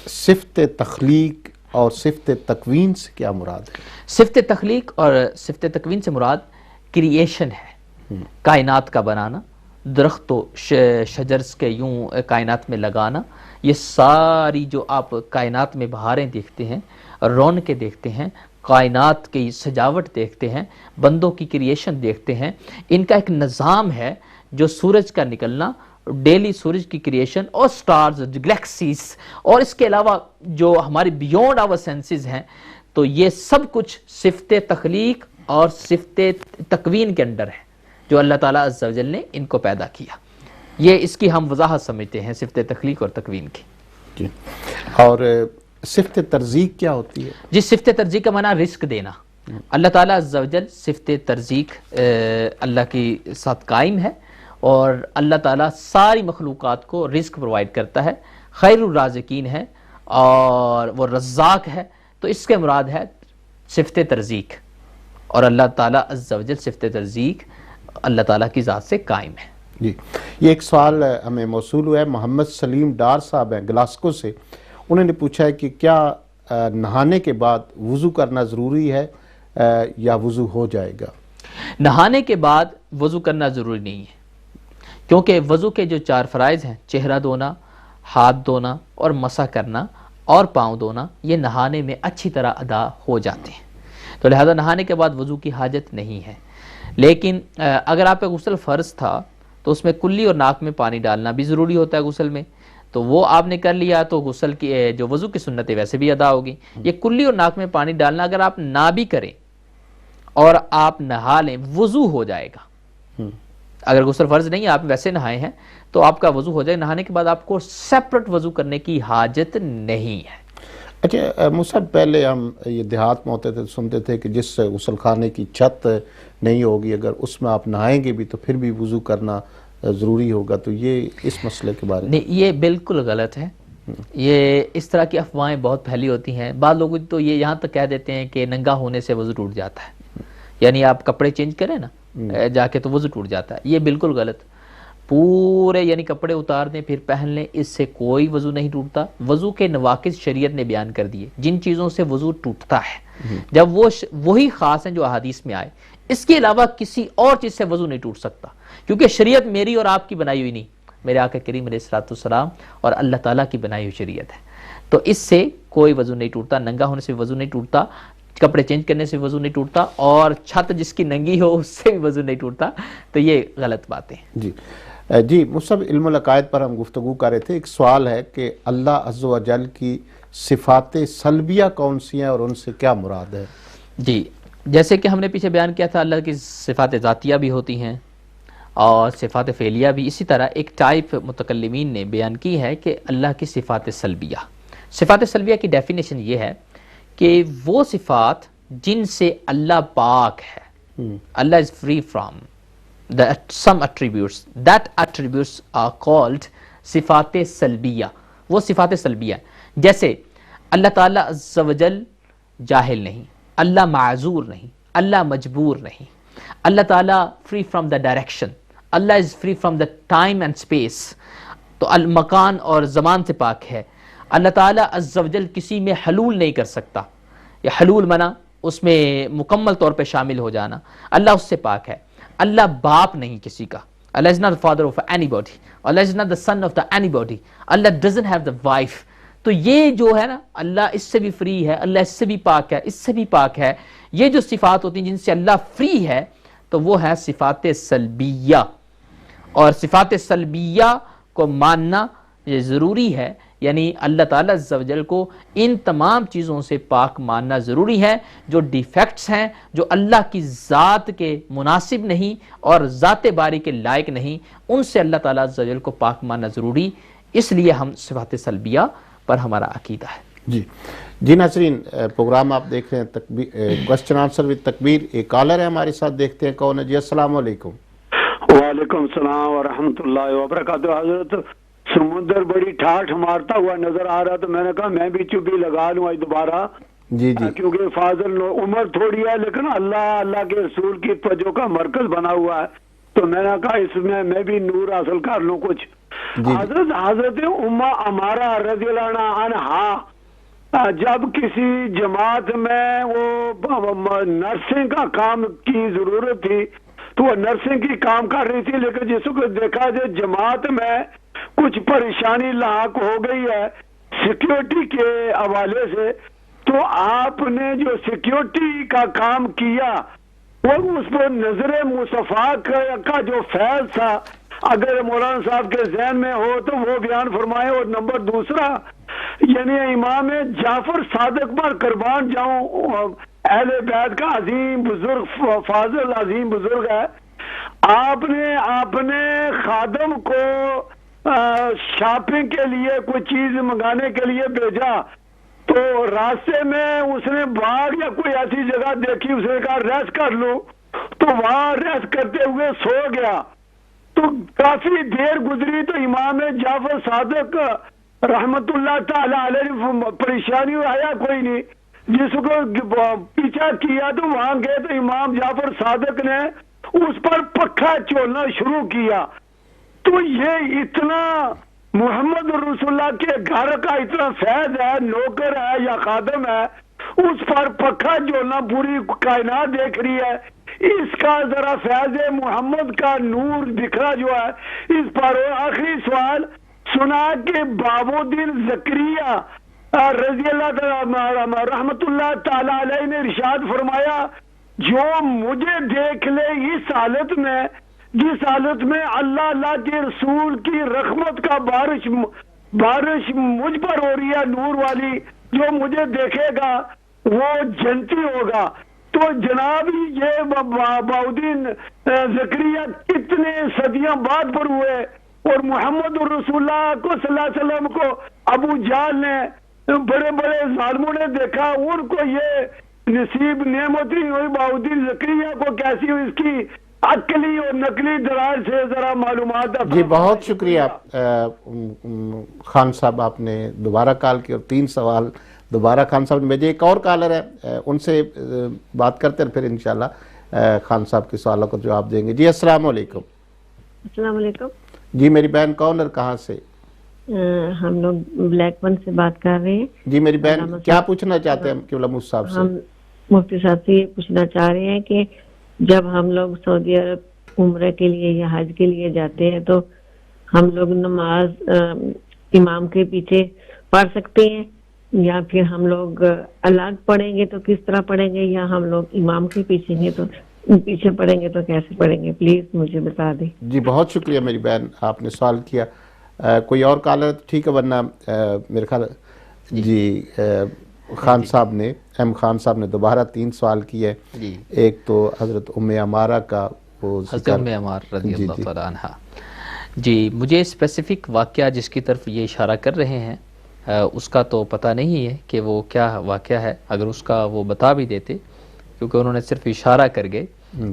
صفت تخلیق اور صفت تکوین سے کیا مراد ہے؟ صفت تخلیق اور صفت تکوین سے مراد کریشن ہے، کائنات کا بنانا، درخت و شجرز کے یوں کائنات میں لگانا. یہ ساری جو آپ کائنات میں بہاریں دیکھتے ہیں، رونقیں دیکھتے ہیں، کائنات کی سجاوٹ دیکھتے ہیں، بندوں کی کریشن دیکھتے ہیں، ان کا ایک نظام ہے. جو سورج کا نکلنا، ڈیلی سورج کی کریشن، اور سٹارز، گلیکسیز، اور اس کے علاوہ جو ہمارے بیونڈ آور سینسز ہیں، تو یہ سب کچھ صفت تخلیق اور صفت تکوین کے اندر ہے جو اللہ تعالیٰ عز و جل نے ان کو پیدا کیا. یہ اس کی ہم وضاحت سمجھتے ہیں صفت تخلیق اور تکوین کی. جی، اور صفت ترزیق کیا ہوتی ہے؟ جس صفت ترزیق کا معنی رزق دینا. اللہ تعالیٰ عز و جل صفت ترزیق اللہ کی ساتھ قائم ہے، اور اللہ تعالیٰ ساری مخلوقات کو رزق پرووائڈ کرتا ہے. خیر الرازقین ہے اور وہ رزاق ہے. تو اس کے مراد ہے صفت ترزیق، اور اللہ تعالیٰ عز و جل صفت ترزیق اللہ تعالیٰ کی ذات سے قائم ہے. جی، یہ ایک سوال ہمیں موصول ہوا ہے. محمد سلیم ڈار صاحب ہیں گلاسکو سے. انہوں نے پوچھا ہے کہ کیا نہانے کے بعد وضو کرنا ضروری ہے یا وضو ہو جائے گا؟ نہانے کے بعد وضو کرنا ضروری نہیں ہے، کیونکہ وضو کے جو 4 فرائض ہیں، چہرہ دھونا، ہاتھ دھونا اور مسح کرنا اور پاؤں دھونا، یہ نہانے میں اچھی طرح ادا ہو جاتے ہیں. تو لہذا نہانے کے بعد وضو کی حاجت نہیں ہے. لیکن اگر آپ پہ غسل فرض تھا تو اس میں کلی اور ناک میں پانی ڈالنا بھی ضروری ہوتا ہے غسل میں، تو وہ آپ نے کر لیا تو غسل کی جو وضو کی سنتیں ویسے بھی ادا ہوگی. یہ کلی اور ناک میں پانی ڈالنا اگر آپ نہ بھی کریں اور آپ نہا لیں، وضو ہو جائے گا. اگر غسل فرض نہیں ہے، آپ ویسے نہائے ہیں تو آپ کا وضو ہو جائے. نہانے کے بعد آپ کو سیپریٹ وضو کرنے کی حاجت نہیں ہے. اچھا مصعب، پہلے ہم یہ دیہات میں ہوتے تھے سنتے تھے کہ جس غسل خانے کی چھت نہیں ہوگی، اگر اس میں آپ نہائیں گے بھی تو پھر بھی وضو کرنا ضروری ہوگا. تو یہ اس مسئلے کے بارے میں نہیں، یہ بالکل غلط ہے. یہ اس طرح کی افواہیں بہت پھیلی ہوتی ہیں. بعض لوگ تو یہ یہاں تک کہہ دیتے ہیں کہ ننگا ہونے سے وضو ٹوٹ جاتا ہے، یعنی آپ کپڑے چینج کریں نا جا کے تو وضو ٹوٹ جاتا ہے. یہ بالکل غلط. پورے یعنی کپڑے اتار دیں پھر پہن لیں، اس سے کوئی وضو نہیں ٹوٹتا. وضو کے نواقض شریعت نے بیان کر دیے جن چیزوں سے وضو ٹوٹتا ہے، جب وہی خاص ہیں جو احادیث میں آئے. اس کے علاوہ کسی اور چیز سے وضو نہیں ٹوٹ سکتا، کیونکہ شریعت میری اور آپ کی بنائی ہوئی نہیں، میرے آقا کریم علیہ الصلوۃ والسلام اور اللہ تعالیٰ کی بنائی ہوئی شریعت ہے. تو اس سے کوئی وضو نہیں ٹوٹتا. ننگا ہونے سے وضو نہیں ٹوٹتا، کپڑے چینج کرنے سے وضو نہیں ٹوٹتا، اور چھت جس کی ننگی ہو اس سے بھی وضو نہیں ٹوٹتا. تو یہ غلط باتیں. جی مصعب، علم العقائد پر ہم گفتگو کر رہے تھے. ایک سوال ہے کہ اللہ عز و جل کی صفات سلبیہ کون سی ہیں اور ان سے کیا مراد ہے؟ جی، جیسے کہ ہم نے پیچھے بیان کیا تھا، اللہ کی صفات ذاتیہ بھی ہوتی ہیں اور صفات فعلیہ بھی. اسی طرح ایک ٹائپ متکلمین نے بیان کی ہے کہ اللہ کی صفات سلبیہ. صفات سلبیہ کی ڈیفینیشن یہ ہے کہ وہ صفات جن سے اللہ پاک ہے، اللہ is free from some attributes, that attributes are called صفات سلبیہ. وہ صفات سلبیہ جیسے اللہ تعالیٰ عز و جل جاہل نہیں، اللہ معذور نہیں، اللہ مجبور نہیں، اللہ تعالیٰ free from the direction، Allah is free from the time and space، تو المکان اور زمان سے پاک ہے. اللہ تعالیٰ عز و جل کسی میں حلول نہیں کر سکتا، یا حلول منع اس میں مکمل طور پہ شامل ہو جانا، اللہ اس سے پاک ہے. اللہ باپ نہیں کسی کا، اللہ is not the father of anybody، Allah is not the son of the anybody، Allah doesn't have the wife. تو یہ جو ہے نا، اللہ اس سے بھی فری ہے، اللہ اس سے بھی پاک ہے، اس سے بھی پاک ہے. یہ جو صفات ہوتی ہیں جن سے اللہ فری ہے تو وہ ہے صفات سلبیہ. اور صفات سلبیہ کو ماننا یہ ضروری ہے یعنی اللہ تعالیٰ عز و جل کو ان تمام چیزوں سے پاک ماننا ضروری ہے جو ڈیفیکٹس ہیں، جو اللہ کی ذات کے مناسب نہیں اور ذات باری کے لائق نہیں، ان سے اللہ تعالیٰ عز و جل کو پاک ماننا ضروری، اس لیے ہم صفات سلبیہ پر ہمارا عقیدہ ہے۔ جی ناظرین، پروگرام آپ دیکھ رہے ہیں کوسچن آنسر وتھ تکبیر۔ ایک کالر ہے ہمارے ساتھ، دیکھتے ہیں کون ہے۔ جی السلام علیکم۔ وعلیکم السلام ورحمۃ اللہ وبرکاتہ۔ حضرت سمندر بڑی ٹھاٹھ مارتا ہوا نظر آ رہا، تو میں نے کہا میں بھی چپی لگا لوں آج دوبارہ، جی جی، کیونکہ فاضل عمر تھوڑی ہے لیکن اللہ کے رسول کی توجہ کا مرکز بنا ہوا ہے، تو میں نے کہا اس میں بھی نور حاصل کر لوں کچھ۔ حضرت امہ عمارہ رضی اللہ عنہا جب کسی جماعت میں وہ نرسنگ کا کام کی ضرورت تھی تو وہ نرسنگ کی کام کر رہی تھی، لیکن جس کو دیکھا جو جماعت میں کچھ پریشانی لاحق ہو گئی ہے سیکیورٹی کے حوالے سے، تو آپ نے جو سیکیورٹی کا کام کیا وہ اس پر نظر مصطفیٰ کا جو فیض تھا اگر مولانا صاحب کے ذہن میں ہو تو وہ بیان فرمائے۔ اور نمبر دوسرا، یعنی امام جعفر صادق پر قربان جاؤں، اہل بیت کا عظیم بزرگ فاضل عظیم بزرگ ہے، آپ نے اپنے خادم کو شاپنگ کے لیے کوئی چیز منگانے کے لیے بھیجا، تو راستے میں اس نے باغ یا کوئی ایسی جگہ دیکھی، اس نے کہا ریسٹ کر لوں، تو وہاں ریسٹ کرتے ہوئے سو گیا، تو کافی دیر گزری تو امام جعفر صادق رحمت اللہ تعالی علیہ پریشانی آیا کوئی نہیں، جس کو پیچھا کیا تو وہاں گئے تو امام جعفر صادق نے اس پر پکھا چولنا شروع کیا۔ تو یہ اتنا محمد رسول اللہ کے گھر کا اتنا فیض ہے، نوکر ہے یا خادم ہے، اس پر پکھا جولنا پوری کائنات دیکھ رہی ہے، اس کا ذرا فیض محمد کا نور بکھرا جو ہے اس پر۔ آخری سوال سنا کہ بابودین زکریہ رضی اللہ تعالی رحمت اللہ تعالی علیہ نے ارشاد فرمایا، جو مجھے دیکھ لے اس حالت میں جس حالت میں اللہ کے رسول کی رحمت کا بارش مجھ پر ہو رہی ہے نور والی، جو مجھے دیکھے گا وہ جنتی ہوگا۔ تو جناب یہ بابودین زکریہ کتنے صدیاں بعد پر ہوئے، اور محمد رسول اللہ کو صلی اللہ علیہ وسلم کو ابو جہل نے بڑے بڑے ظالموں نے دیکھا، ان کو یہ نصیب نعمت نہیں ہوئی، بابودین زکریہ کو کیسی ہوئی، اس کی عقلی اور نقلی دلائل سے ذرا معلومات۔ جی بہت شکریہ خان صاحب، آپ نے دوبارہ کال کی اور 3 سوال دوبارہ خان صاحب نے بھیجے۔ ایک اور کالر ہے، ان سے بات کرتے ہیں، پھر انشاءاللہ خان صاحب کے سوالوں کو جواب دیں گے۔ جی السلام علیکم۔ السلام علیکم۔ جی میری بہن کون اور کہاں سے؟ ہم لوگ بلیک ون سے بات کر رہے ہیں۔ جی میری بہن کیا پوچھنا چاہتے ہیں قبلہ مفتی صاحب سے؟ ہم مفتی صاحب سے یہ پوچھنا چاہ رہے ہیں کہ جب ہم لوگ سعودی عرب عمرہ کے لیے یا حج کے لیے جاتے ہیں تو ہم لوگ نماز امام کے پیچھے پڑھ سکتے ہیں، یا پھر ہم لوگ الگ پڑھیں گے تو کس طرح پڑھیں گے، یا ہم لوگ امام کے پیچھے پڑھیں گے تو کیسے پڑھیں گے؟ پلیز مجھے بتا دیں۔ جی بہت شکریہ میری بہن، آپ نے سوال کیا۔ کوئی اور کالر ٹھیک ہے، ورنہ میرے خیال جی خان صاحب نے خان صاحب نے دوبارہ 3 سوال کیے۔ ایک تو حضرت ام عمارہ کا، وہ حضرت ام عمارہ رضی اللہ تعالیٰ عنہ۔ جی مجھے اسپیسیفک واقعہ جس کی طرف یہ اشارہ کر رہے ہیں اس کا تو پتہ نہیں ہے کہ وہ کیا واقعہ ہے، اگر اس کا وہ بتا بھی دیتے، کیونکہ انہوں نے صرف اشارہ کر گئے،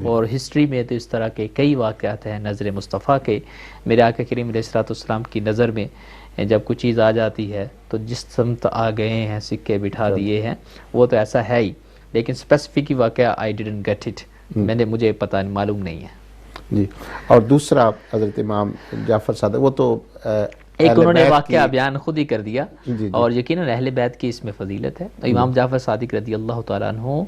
اور ہسٹری میں تو اس طرح کے کئی واقعات ہیں نظر مصطفیٰ کے۔ میرے آقا کریم علیہ السلام کی نظر میں جب کوئی چیز آ جاتی ہے تو جس سمت آ گئے ہیں سکے بٹھا دیے ہیں، وہ تو ایسا ہے ہی، لیکن اسپیسیفک واقعہ I didn't get it، مجھے پتہ معلوم نہیں ہے۔ جی اور دوسرا حضرت امام جعفر صادق، وہ تو ایک انہوں نے واقعہ بیان خود ہی کر دیا، اور یقیناً اہل بیت کی اس میں فضیلت ہے۔ امام جعفر صادق رضی اللہ تعالیٰ عنہ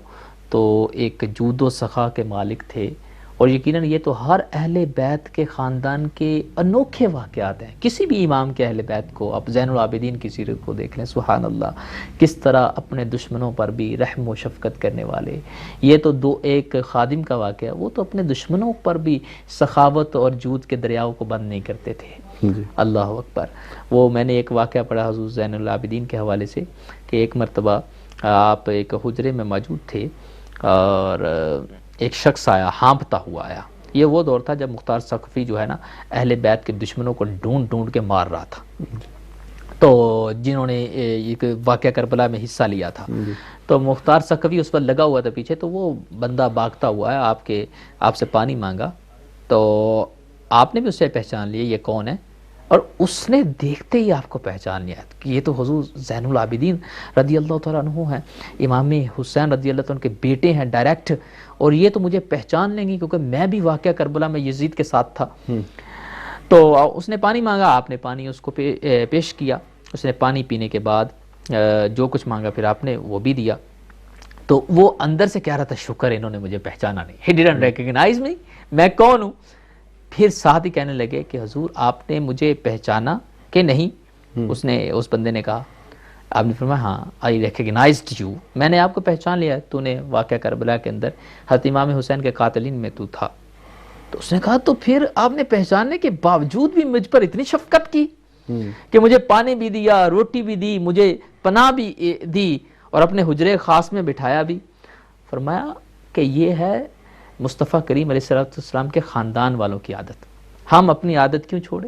تو ایک جود و سخا کے مالک تھے، اور یقیناً یہ تو ہر اہل بیت کے خاندان کے انوکھے واقعات ہیں۔ کسی بھی امام کے اہل بیت کو، آپ زین العابدین کی سیرت کو دیکھ لیں، سبحان اللہ، کس طرح اپنے دشمنوں پر بھی رحم و شفقت کرنے والے۔ یہ تو ایک خادم کا واقعہ، وہ تو اپنے دشمنوں پر بھی سخاوت اور جود کے دریاؤں کو بند نہیں کرتے تھے۔ جی اللہ اکبر. وہ میں نے ایک واقعہ پڑھا حضور زین العابدین کے حوالے سے کہ ایک مرتبہ آپ ایک حجرے میں موجود تھے اور ایک شخص آیا، ہانپتا ہوا آیا. یہ وہ دور تھا جب مختار ثقفی جو ہے نا اہل بیت کے دشمنوں کو ڈھونڈ ڈھونڈ کے مار رہا تھا، تو جنہوں نے ایک واقعہ کربلا میں حصہ لیا تھا. تو مختار ثقفی اس پر لگا ہوا تھا پیچھے، تو وہ بندہ بھاگتا ہوا ہے آپ سے پانی مانگا، تو آپ نے بھی اسے پہچان لیا یہ کون ہے، اور اس نے دیکھتے ہی آپ کو پہچان لیا کہ یہ تو حضور زین العابدین رضی اللہ تعالیٰ عنہ ہیں، امام حسین رضی اللہ تعالیٰ عنہ کے بیٹے ہیں ڈائریکٹ، اور یہ تو مجھے پہچان لیں گی کیونکہ میں بھی واقعہ کربلا میں یزید کے ساتھ تھا. تو اس نے پانی مانگا، آپ نے پانی اس کو پیش کیا. اس نے پانی پینے کے بعد جو کچھ مانگا پھر آپ نے وہ بھی دیا. تو وہ اندر سے کہہ رہا تھا شکر انہوں نے مجھے پہچانا نہیں، he didn't recognize me، میں کون ہوں. پھر ساتھ ہی کہنے لگے کہ حضور آپ نے مجھے پہچانا کہ نہیں؟ اس بندے نے کہا، آپ نے فرمایا ہاں I recognized you، میں نے آپ کو پہچان لیا، تو نے واقعہ کربلا کے اندر حضرت امام حسین کے قاتلین میں تو تھا. تو اس نے کہا تو پھر آپ نے پہچاننے کے باوجود بھی مجھ پر اتنی شفقت کی کہ مجھے پانی بھی دیا، روٹی بھی دی، مجھے پناہ بھی دی، اور اپنے حجرے خاص میں بٹھایا بھی. فرمایا کہ یہ ہے مصطفیٰ کریم علیہ السلام کے خاندان والوں کی عادت، ہم اپنی عادت کیوں چھوڑے؟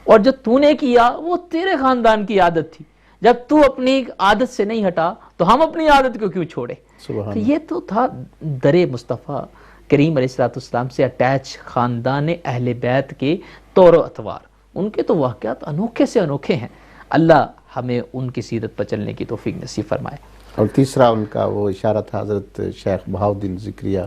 اور جو تو نے کیا وہ تیرے خاندان کی عادت تھی، جب تو اپنی عادت سے نہیں ہٹا تو ہم اپنی عادت کو کیوں چھوڑے؟ تو یہ تو تھا در مصطفیٰ کریم علیہ السلام سے اٹیچ خاندان اہل بیت کے طور و اطوار. ان کے تو واقعات انوکھے سے انوکھے ہیں. اللہ ہمیں ان کی سیرت پر چلنے کی توفیق نصیب فرمائے. اور تیسرا ان کا وہ اشارہ تھا حضرت شیخ بہاؤالدین ذکریہ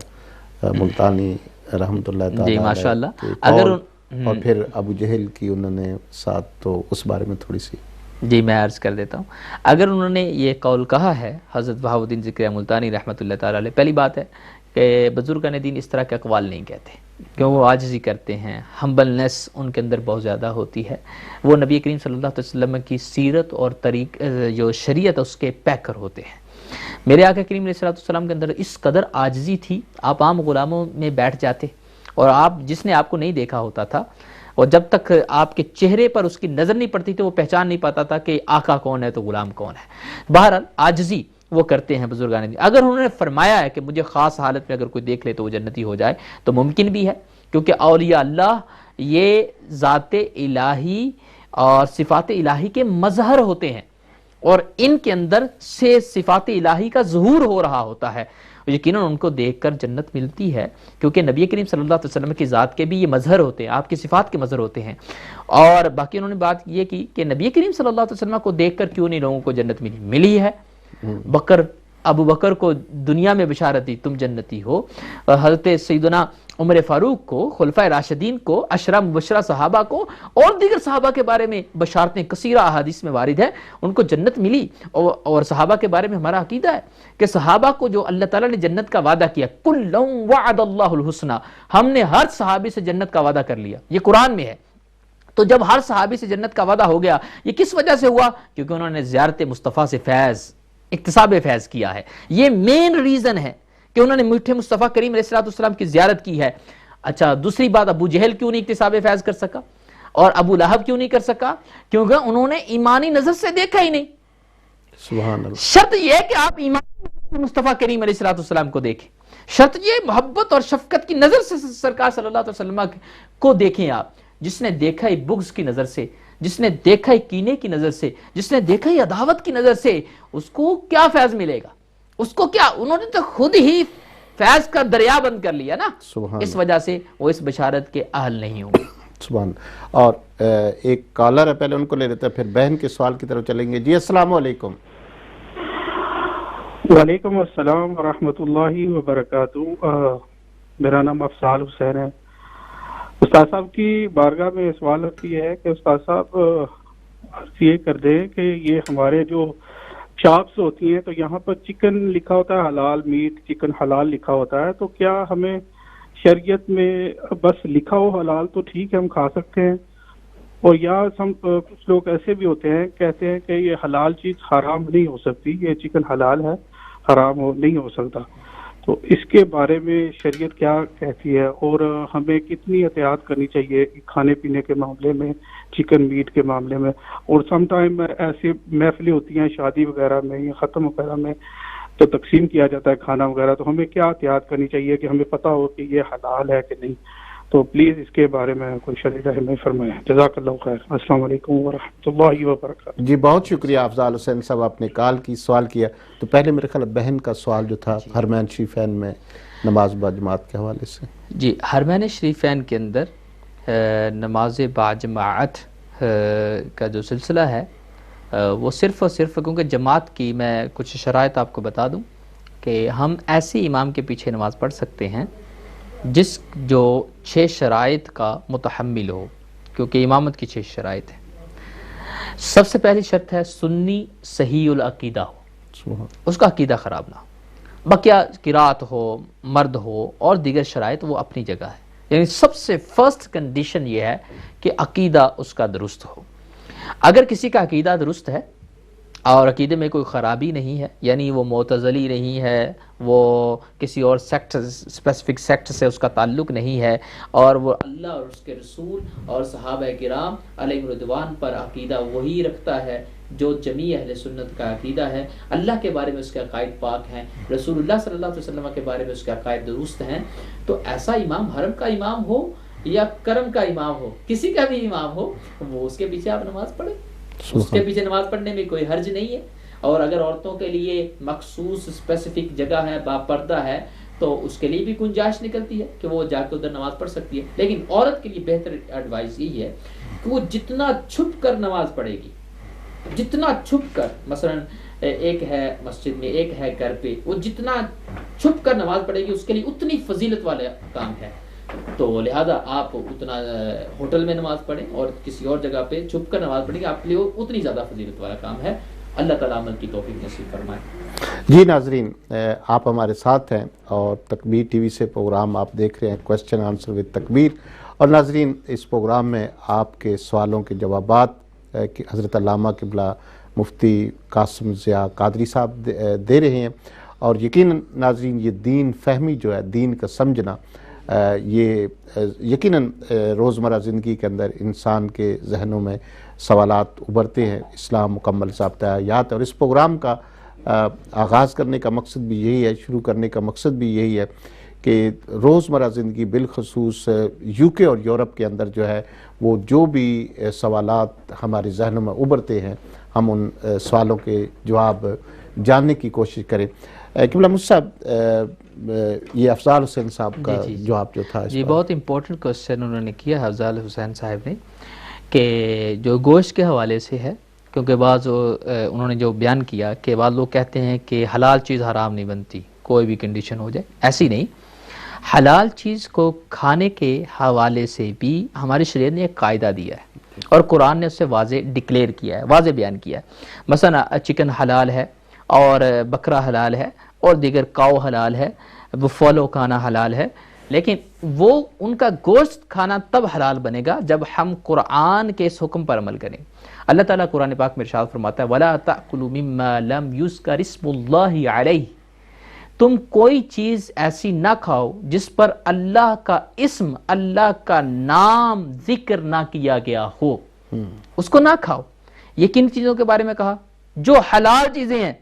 ملتانی رحمۃ اللہ تعالی جی ماشاء اللہ. اگر اور پھر ابو جہل کی انہوں نے ساتھ، تو اس بارے میں تھوڑی سی جی میں عرض کر دیتا ہوں. اگر انہوں نے یہ قول کہا ہے حضرت بہاؤالدین ذکریہ ملتانی رحمۃ اللہ تعالی علیہ، پہلی بات ہے کہ بزرگان دین اس طرح کے اقوال نہیں کہتے، کیوں وہ عاجزی کرتے ہیں، ہمبلنس ان کے اندر بہت زیادہ ہوتی ہے. وہ نبی کریم صلی اللہ علیہ وسلم کی سیرت اور جو شریعت اس کے پیکر ہوتے ہیں. میرے آقا کریم علیہ السلام کے اندر اس قدر عاجزی تھی، آپ عام غلاموں میں بیٹھ جاتے اور جس نے آپ کو نہیں دیکھا ہوتا تھا، اور جب تک آپ کے چہرے پر اس کی نظر نہیں پڑتی تھی وہ پہچان نہیں پاتا تھا کہ آقا کون ہے تو غلام کون ہے. بہرحال عاجزی وہ کرتے ہیں بزرگان دین. اگر انہوں نے فرمایا ہے کہ مجھے خاص حالت میں اگر کوئی دیکھ لے تو وہ جنتی ہو جائے، تو ممکن بھی ہے، کیونکہ اولیاء اللہ یہ ذات الہی اور صفات الہی کے مظہر ہوتے ہیں، اور ان کے اندر سے صفات الہی کا ظہور ہو رہا ہوتا ہے. یقیناً ان کو دیکھ کر جنت ملتی ہے، کیونکہ نبی کریم صلی اللہ علیہ وسلم کی ذات کے بھی یہ مظہر ہوتے ہیں، آپ کی صفات کے مظہر ہوتے ہیں. اور باقی انہوں نے بات یہ کی کہ نبی کریم صلی اللہ علیہ وسلم کو دیکھ کر کیوں نہیں لوگوں کو جنت ملی ہے. ابو بکر کو دنیا میں بشارت دی تم جنتی ہو، حضرت سیدنا عمر فاروق کو، خلفائے راشدین کو، عشرہ مبشرہ صحابہ کو، اور دیگر صحابہ کے بارے میں بشارتیں کثیرہ احادیث میں وارد ہے، ان کو جنت ملی. اور صحابہ کے بارے میں ہمارا عقیدہ ہے کہ صحابہ کو جو اللہ تعالیٰ نے جنت کا وعدہ کیا، کُلًا وعد اللہ الحسنى، ہم نے ہر صحابی سے جنت کا وعدہ کر لیا، یہ قرآن میں ہے. تو جب ہر صحابی سے جنت کا وعدہ ہو گیا، یہ کس وجہ سے ہوا؟ کیونکہ انہوں نے زیارت مصطفیٰ سے فیض، اکتساب فیض کیا ہے. یہ مین ریزن ہے کہ انہوں نے میٹھے مصطفیٰ کریم علیہ السلام کی زیارت کی ہے. اچھا دوسری بات، ابو جہل کیوں نہیں اکتساب فیض کر سکا اور ابو لہب کیوں نہیں کر سکا؟ کیونکہ انہوں نے ایمانی نظر سے دیکھا ہی نہیں. سبحان اللہ. شرط یہ ہے کہ آپ ایمانی نظر سے مصطفیٰ کریم علیہ السلام کو دیکھیں. شرط یہ محبت اور شفقت کی نظر سے سرکار صلی اللہ علیہ وسلم کو دیکھیں آپ. جس نے دیکھا ہی بغض کی نظر سے، جس نے دیکھا ہی کینے کی نظر سے، جس نے دیکھا ہی عداوت کی نظر سے، اس کو کیا فیض ملے گا؟ اس کو کیا؟ انہوں نے تو خود ہی فیض کا دریا بند کر لیا نا. اس وجہ سے وہ اس بشارت کے اہل نہیں ہوں گے. سبحان. اور ایک کالر ہے، پہلے ان کو لے لیتے ہیں، پھر بہن کے سوال کی طرف چلیں گے. جی السلام علیکم. وعلیکم السلام ورحمۃ اللہ وبرکاتہ. میرا نام افضال حسین ہے. استاد صاحب کی بارگاہ میں سوال یہ ہے کہ استاد صاحب یہ کر دیں کہ یہ ہمارے جو شاپس ہوتی ہیں تو یہاں پر چکن لکھا ہوتا ہے حلال، میٹ چکن حلال لکھا ہوتا ہے، تو کیا ہمیں شریعت میں بس لکھا ہو حلال تو ٹھیک ہے ہم کھا سکتے ہیں، اور یا ہم کچھ لوگ ایسے بھی ہوتے ہیں کہتے ہیں کہ یہ حلال چیز حرام نہیں ہو سکتی، یہ چکن حلال ہے حرام نہیں ہو سکتا، تو اس کے بارے میں شریعت کیا کہتی ہے اور ہمیں کتنی احتیاط کرنی چاہیے کھانے پینے کے معاملے میں، چکن میٹ کے معاملے میں؟ اور سم ٹائم ایسی محفلیں ہوتی ہیں شادی وغیرہ میں یا ختم وغیرہ میں تو تقسیم کیا جاتا ہے کھانا وغیرہ، تو ہمیں کیا احتیاط کرنی چاہیے کہ ہمیں پتہ ہو کہ یہ حلال ہے کہ نہیں؟ تو پلیز اس کے بارے میں کوئی شرعی رہنمائی فرمائیں. جزاک اللہ خیر. السلام علیکم ورحمۃ اللہ وبرکاتہ. جی بہت شکریہ افضال حسین صاحب، آپ نے کال کی، سوال کیا. تو پہلے میرے خیال بہن کا سوال جو تھا حرمین شریفین میں نماز با جماعت کے حوالے سے. جی، حرمین شریفین کے اندر نماز با جماعت کا جو سلسلہ ہے وہ صرف اور صرف، کیونکہ جماعت کی میں کچھ شرائط آپ کو بتا دوں کہ ہم ایسے امام کے پیچھے نماز پڑھ سکتے ہیں جس جو 6 شرائط کا متحمل ہو، کیونکہ امامت کی 6 شرائط ہیں. سب سے پہلی شرط ہے سنی صحیح العقیدہ ہو، اس کا عقیدہ خراب نہ ہو. بقیہ قرات ہو، مرد ہو اور دیگر شرائط وہ اپنی جگہ ہے. یعنی سب سے فرسٹ کنڈیشن یہ ہے کہ عقیدہ اس کا درست ہو. اگر کسی کا عقیدہ درست ہے اور عقیدے میں کوئی خرابی نہیں ہے، یعنی وہ معتزلی نہیں ہے، وہ کسی اور سیکٹ اسپیسیفک سیکٹ سے اس کا تعلق نہیں ہے، اور وہ اللہ اور اس کے رسول اور صحابہ کرام علیہ رضوان پر عقیدہ وہی رکھتا ہے جو جمیع اہل سنت کا عقیدہ ہے، اللہ کے بارے میں اس کے عقائد پاک ہیں، رسول اللہ صلی اللہ علیہ وسلم کے بارے میں اس کے عقائد درست ہیں، تو ایسا امام حرم کا امام ہو یا کرم کا امام ہو، کسی کا بھی امام ہو، وہ اس کے پیچھے آپ نماز پڑھیں. اس کے پیچھے نماز پڑھنے میں کوئی حرج نہیں ہے. اور اگر عورتوں کے لیے مخصوص اسپیسیفک جگہ ہے، باپردہ ہے، تو اس کے لیے بھی گنجائش نکلتی ہے کہ وہ جا کے ادھر نماز پڑھ سکتی ہے. لیکن عورت کے لیے بہتر ایڈوائز یہی ہے کہ وہ جتنا چھپ کر نماز پڑھے گی، جتنا چھپ کر، مثلا ایک ہے مسجد میں ایک ہے گھر پہ، وہ جتنا چھپ کر نماز پڑھے گی اس کے لیے اتنی فضیلت والا کام ہے. تو لہذا آپ اتنا ہوٹل میں نماز پڑھیں اور کسی اور جگہ پہ چھپ کر نماز پڑھیں گے، آپ کے لیے اتنی زیادہ فضیلت والا کام ہے. اللہ تعالیٰ عمل کی توفیق نصیب فرمائے. جی ناظرین، آپ ہمارے ساتھ ہیں اور تکبیر ٹی وی سے پروگرام آپ دیکھ رہے ہیں کویسچن آنسر ود تکبیر. اور ناظرین، اس پروگرام میں آپ کے سوالوں کے جوابات حضرت علامہ قبلہ مفتی قاسم ضیاء قادری صاحب دے رہے ہیں. اور یقیناً ناظرین، یہ دین فہمی جو ہے، دین کا سمجھنا، یہ یقیناً روزمرہ زندگی کے اندر انسان کے ذہنوں میں سوالات ابھرتے ہیں. اسلام مکمل ضابطہ حیات ہے، اور اس پروگرام کا آغاز کرنے کا مقصد بھی یہی ہے، شروع کرنے کا مقصد بھی یہی ہے کہ روزمرہ زندگی بالخصوص یو کے اور یورپ کے اندر جو ہے وہ جو بھی سوالات ہمارے ذہنوں میں ابھرتے ہیں، ہم ان سوالوں کے جواب جاننے کی کوشش کریں. قبلہ مصعب، یہ افضال حسین صاحب کا جواب جو تھا، جی بہت امپورٹنٹ کوشچن انہوں نے کیا افضال حسین صاحب نے، کہ جو گوشت کے حوالے سے ہے، کیونکہ بعض انہوں نے جو بیان کیا کہ بعض لوگ کہتے ہیں کہ حلال چیز حرام نہیں بنتی، کوئی بھی کنڈیشن ہو جائے. ایسی نہیں، حلال چیز کو کھانے کے حوالے سے بھی ہماری شریعت نے ایک قاعدہ دیا ہے اور قرآن نے اس سے واضح ڈکلیئر کیا ہے، واضح بیان کیا ہے. مثلا چکن حلال ہے اور بکرا حلال ہے اور دیگر کاؤ حلال ہے، بفالو کھانا حلال ہے، لیکن وہ ان کا گوشت کھانا تب حلال بنے گا جب ہم قرآن کے اس حکم پر عمل کریں. اللہ تعالیٰ قرآن پاک میں ارشاد فرماتا ہے وَلَا تَأْكُلُوا مِمَّا لَمْ يُذْكَرِ اسْمُ اللَّهِ عَلَيْهِ، تم کوئی چیز ایسی نہ کھاؤ جس پر اللہ کا اسم، اللہ کا نام ذکر نہ کیا گیا ہو، اس کو نہ کھاؤ. یہ کن چیزوں کے بارے میں کہا؟ جو حلال چیزیں ہیں،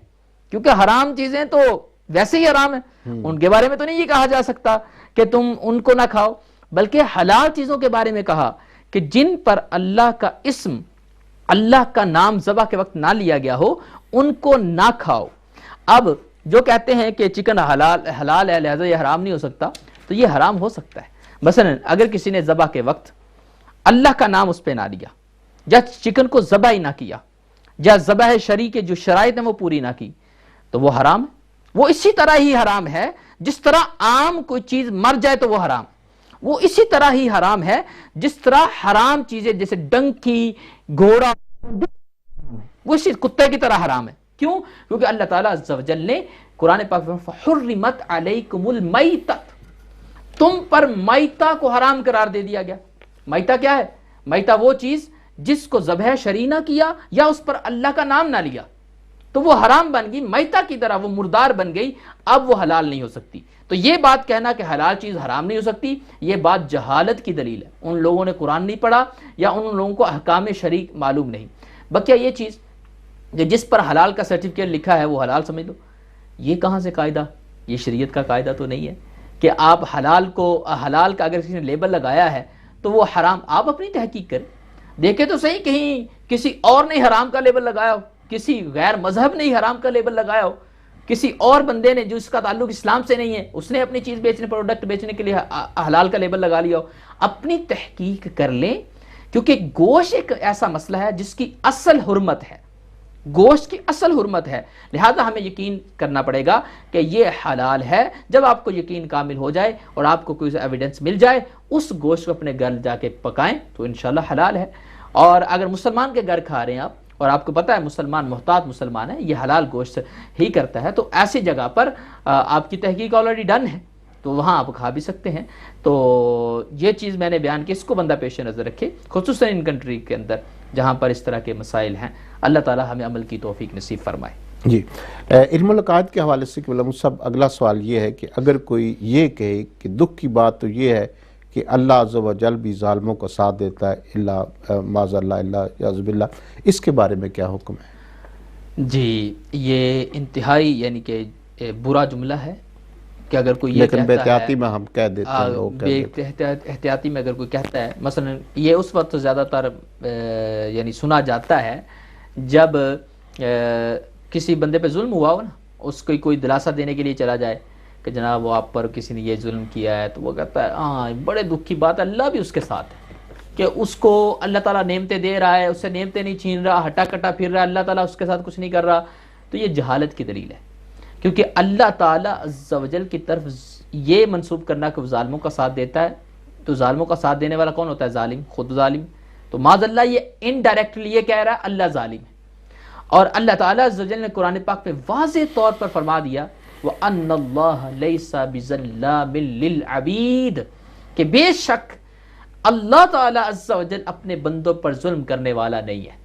کیونکہ حرام چیزیں تو ویسے ہی حرام ہیں، ان کے بارے میں تو نہیں یہ کہا جا سکتا کہ تم ان کو نہ کھاؤ، بلکہ حلال چیزوں کے بارے میں کہا کہ جن پر اللہ کا اسم، اللہ کا نام ذبح کے وقت نہ لیا گیا ہو، ان کو نہ کھاؤ. اب جو کہتے ہیں کہ چکن حلال ہے لہذا یہ حرام نہیں ہو سکتا، تو یہ حرام ہو سکتا ہے. مثلا اگر کسی نے ذبح کے وقت اللہ کا نام اس پہ نہ لیا، یا چکن کو ذبح ہی نہ کیا، یا ذبح شرعی کے جو شرائط ہیں وہ پوری نہ کی، تو وہ حرام ہے. وہ اسی طرح ہی حرام ہے جس طرح عام کوئی چیز مر جائے تو وہ حرام، وہ اسی طرح ہی حرام ہے جس طرح حرام چیزیں جیسے ڈنکی، گھوڑا، وہ اسی کتے کی طرح حرام ہے. کیوں؟ کیونکہ اللہ تعالیٰ عز و جل نے قرآن پاک میں حرمت علیکم المیتۃ، تم پر میتہ کو حرام قرار دے دیا گیا. میتہ کیا ہے؟ میتہ وہ چیز جس کو ذبح شرعی نہ کیا یا اس پر اللہ کا نام نہ لیا. تو وہ حرام بن گئی، میتہ کی طرح وہ مردار بن گئی، اب وہ حلال نہیں ہو سکتی۔ تو یہ بات کہنا کہ حلال چیز حرام نہیں ہو سکتی، یہ بات جہالت کی دلیل ہے، ان لوگوں نے قرآن نہیں پڑھا یا ان لوگوں کو احکام شرعی معلوم نہیں۔ بقیہ یہ چیز کہ جس پر حلال کا سرٹیفکیٹ لکھا ہے وہ حلال سمجھ لو، یہ کہاں سے قاعدہ؟ یہ شریعت کا قاعدہ تو نہیں ہے کہ آپ حلال کا اگر کسی نے لیبل لگایا ہے تو وہ حرام۔ آپ اپنی تحقیق کریں، دیکھیں تو صحیح کہیں کسی اور نے حرام کا لیبل لگایا ہو، کسی غیر مذہب نے حرام کا لیبل لگایا ہو، کسی اور بندے نے جو اس کا تعلق اسلام سے نہیں ہے اس نے اپنی چیز بیچنے، پروڈکٹ بیچنے کے لیے حلال کا لیبل لگا لیا ہو۔ اپنی تحقیق کر لیں، کیونکہ گوشت ایک ایسا مسئلہ ہے جس کی اصل حرمت ہے، گوشت کی اصل حرمت ہے، لہذا ہمیں یقین کرنا پڑے گا کہ یہ حلال ہے۔ جب آپ کو یقین کامل ہو جائے اور آپ کو کوئی ایویڈنس مل جائے، اس گوشت کو اپنے گھر جا کے پکائیں تو انشاءاللہ حلال ہے۔ اور اگر مسلمان کے گھر کھا رہے ہیں آپ اور آپ کو پتہ ہے مسلمان محتاط مسلمان ہے، یہ حلال گوشت ہی کرتا ہے، تو ایسی جگہ پر آپ کی تحقیق آلریڈی ڈن ہے تو وہاں آپ کھا بھی سکتے ہیں۔ تو یہ چیز میں نے بیان کی، اس کو بندہ پیش نظر رکھے، خصوصاً ان کنٹری کے اندر جہاں پر اس طرح کے مسائل ہیں۔ اللہ تعالی ہمیں عمل کی توفیق نصیب فرمائے۔ جی، علم العقائد کے حوالے سے کہ صاحب اگلا سوال یہ ہے کہ اگر کوئی یہ کہے کہ دکھ کی بات تو یہ ہے کہ اللہ عز و جل بھی ظالموں کو ساتھ دیتا ہے، اللہ معاذ اللہ، اللہ یعوذ باللہ، اس کے بارے میں کیا حکم ہے؟ جی، یہ انتہائی یعنی کہ برا جملہ ہے کہ اگر کوئی یہ لیکن کہتا بے ہے، احتیاطی میں ہم کہہ دیتے ہیں، لوگ کہہ دیتے ہیں۔ احتیاطی میں اگر کوئی کہتا ہے، مثلا یہ اس وقت زیادہ تر یعنی سنا جاتا ہے جب کسی بندے پہ ظلم ہوا ہو نا، اس کو کوئی دلاسا دینے کے لیے چلا جائے کہ جناب وہ آپ پر کسی نے یہ ظلم کیا ہے، تو وہ کہتا ہے ہاں بڑے دکھ کی بات ہے، اللہ بھی اس کے ساتھ ہے، کہ اس کو اللہ تعالیٰ نعمتیں دے رہا ہے، اس سے نعمتیں نہیں چھین رہا، ہٹا کٹا پھر رہا ہے، اللہ تعالیٰ اس کے ساتھ کچھ نہیں کر رہا۔ تو یہ جہالت کی دلیل ہے، کیونکہ اللہ تعالیٰ عز و جل کی طرف یہ منسوب کرنا کہ وہ ظالموں کا ساتھ دیتا ہے، تو ظالموں کا ساتھ دینے والا کون ہوتا ہے؟ ظالم، خود ظالم۔ تو معاذ اللہ یہ انڈائریکٹلی یہ کہہ رہا ہے اللہ ظالم ہے۔ اور اللہ تعالیٰ عز و جل نے قرآن پاک میں واضح طور پر فرما دیا وَأَنَّ اللَّهَ لَيْسَ بِظَلَّامٍ لِّلْعَبِيدِ، کہ بے شک اللہ تعالیٰ عز و جل اپنے بندوں پر ظلم کرنے والا نہیں ہے۔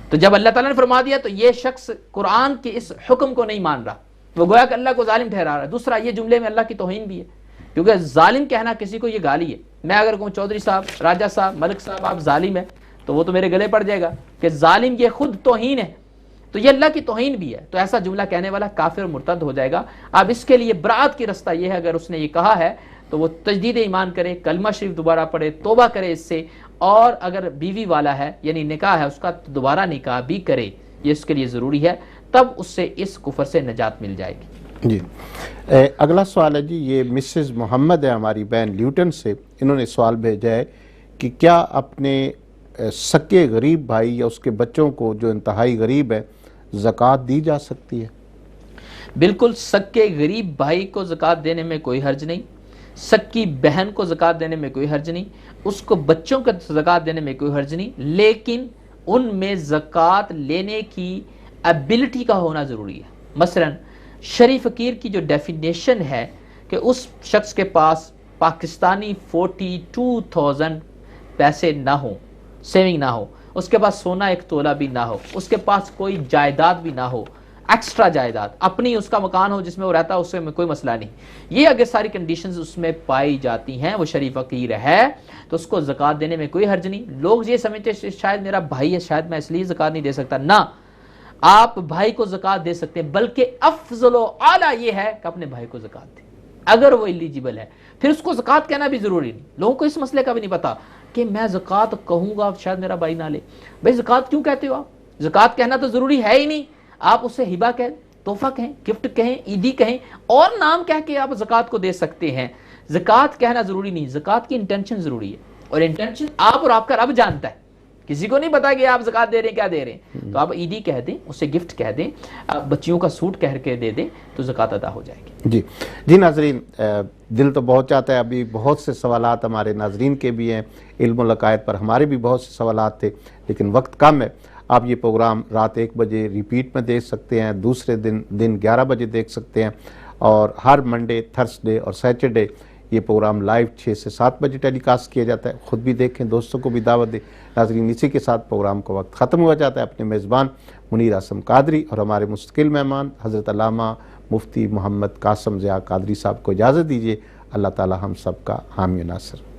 تو جب اللہ تعالیٰ نے فرما دیا تو یہ شخص قرآن کے اس حکم کو نہیں مان رہا، وہ گویا کہ اللہ کو ظالم ٹھہرا رہا ہے۔ دوسرا، یہ جملے میں اللہ کی توہین بھی ہے، کیونکہ ظالم کہنا کسی کو یہ گالی ہے۔ میں اگر کہوں چودھری صاحب، راجہ صاحب، ملک صاحب آپ ظالم ہیں، تو وہ تو میرے گلے پڑ جائے گا کہ ظالم یہ خود توہین ہے، تو یہ اللہ کی توہین بھی ہے، تو ایسا جملہ کہنے والا کافر اور مرتد ہو جائے گا۔ اب اس کے لیے برات کی رستہ یہ ہے، اگر اس نے یہ کہا ہے تو وہ تجدید ایمان کرے، کلمہ شریف دوبارہ پڑھے، توبہ کرے اس سے، اور اگر بیوی والا ہے یعنی نکاح ہے اس کا، تو دوبارہ نکاح بھی کرے، یہ اس کے لیے ضروری ہے، تب اس سے اس کفر سے نجات مل جائے گی۔ جی، اگلا سوال ہے جی، یہ مسز محمد ہے ہماری بہن لیوٹن سے، انہوں نے سوال بھیجا ہے کہ کیا اپنے سکے غریب بھائی یا اس کے بچوں کو جو انتہائی غریب ہے زکوٰۃ دی جا سکتی ہے؟ بالکل، سکے غریب بھائی کو زکوٰۃ دینے میں کوئی حرج نہیں، سکی بہن کو زکوٰۃ دینے میں کوئی حرج نہیں، اس کو بچوں کو زکوٰۃ دینے میں کوئی حرج نہیں، لیکن ان میں زکوٰۃ لینے کی ایبلٹی کا ہونا ضروری ہے۔ مثلا شرعی فقیر کی جو ڈیفینیشن ہے کہ اس شخص کے پاس پاکستانی 42,000 پیسے نہ ہوں، سیونگ نہ ہو، اس کے پاس سونا ایک تولہ بھی نہ ہو، اس کے پاس کوئی جائیداد بھی نہ ہو، ایکسٹرا جائیداد، اپنی اس کا مکان ہو جس میں وہ رہتا ہے، اس میں کوئی مسئلہ نہیں، یہ اگر ساری کنڈیشنز اس میں پائی جاتی ہیں، وہ شرعی فقیر ہے، تو اس کو زکوٰۃ دینے میں کوئی حرج نہیں۔ لوگ یہ سمجھتے ہیں شاید میرا بھائی ہے، شاید میں اس لیے زکوٰۃ نہیں دے سکتا، نہ، آپ بھائی کو زکوٰۃ دے سکتے ہیں، بلکہ افضل و اعلیٰ یہ ہے کہ اپنے بھائی کو زکوٰۃ دیں اگر وہ ایلیجیبل ہے۔ پھر اس کو زکوٰۃ کہنا بھی ضروری نہیں، لوگوں کو اس مسئلے کا بھی نہیں پتا کہ میں زکوٰۃ کہوں گا شاید میرا بھائی نہ لے۔ بھائی زکوٰۃ کیوں کہتے ہو آپ؟ زکوٰۃ کہنا تو ضروری ہے ہی نہیں، آپ اسے ہبہ کہیں، تحفہ کہیں، گفٹ کہیں، عیدی کہیں، اور نام کہہ کے آپ زکوٰۃ کو دے سکتے ہیں۔ زکوٰۃ کہنا ضروری نہیں، زکوٰۃ کی انٹینشن ضروری ہے، اور انٹینشن آپ اور آپ کا رب جانتا ہے، کسی کو نہیں پتا کہ آپ زکوٰۃ دے رہے ہیں کیا دے رہے ہیں، تو آپ عیدی کہہ دیں، اسے گفٹ کہہ دیں، بچیوں کا سوٹ کہہ کے دے دیں، تو زکوٰۃ ادا ہو جائے گی۔ جی ناظرین، دل تو بہت چاہتا ہے، ابھی بہت سے سوالات ہمارے ناظرین کے بھی ہیں، علم العقائد پر ہمارے بھی بہت سے سوالات تھے، لیکن وقت کم ہے۔ آپ یہ پروگرام رات 1 بجے ریپیٹ میں دیکھ سکتے ہیں، دوسرے دن 11 بجے دیکھ سکتے ہیں، اور ہر منڈے، تھرسڈے اور سیٹرڈے یہ پروگرام لائیو 6 سے 7 بجے ٹیلی کاسٹ کیا جاتا ہے، خود بھی دیکھیں، دوستوں کو بھی دعوت دیں۔ ناظرین، اسی کے ساتھ پروگرام کا وقت ختم ہوا جاتا ہے۔ اپنے میزبان منیر اعظم قادری اور ہمارے مستقل مہمان حضرت علامہ مفتی محمد قاسم ضیاء قادری صاحب کو اجازت دیجیے۔ اللہ تعالی ہم سب کا حامی و ناصر۔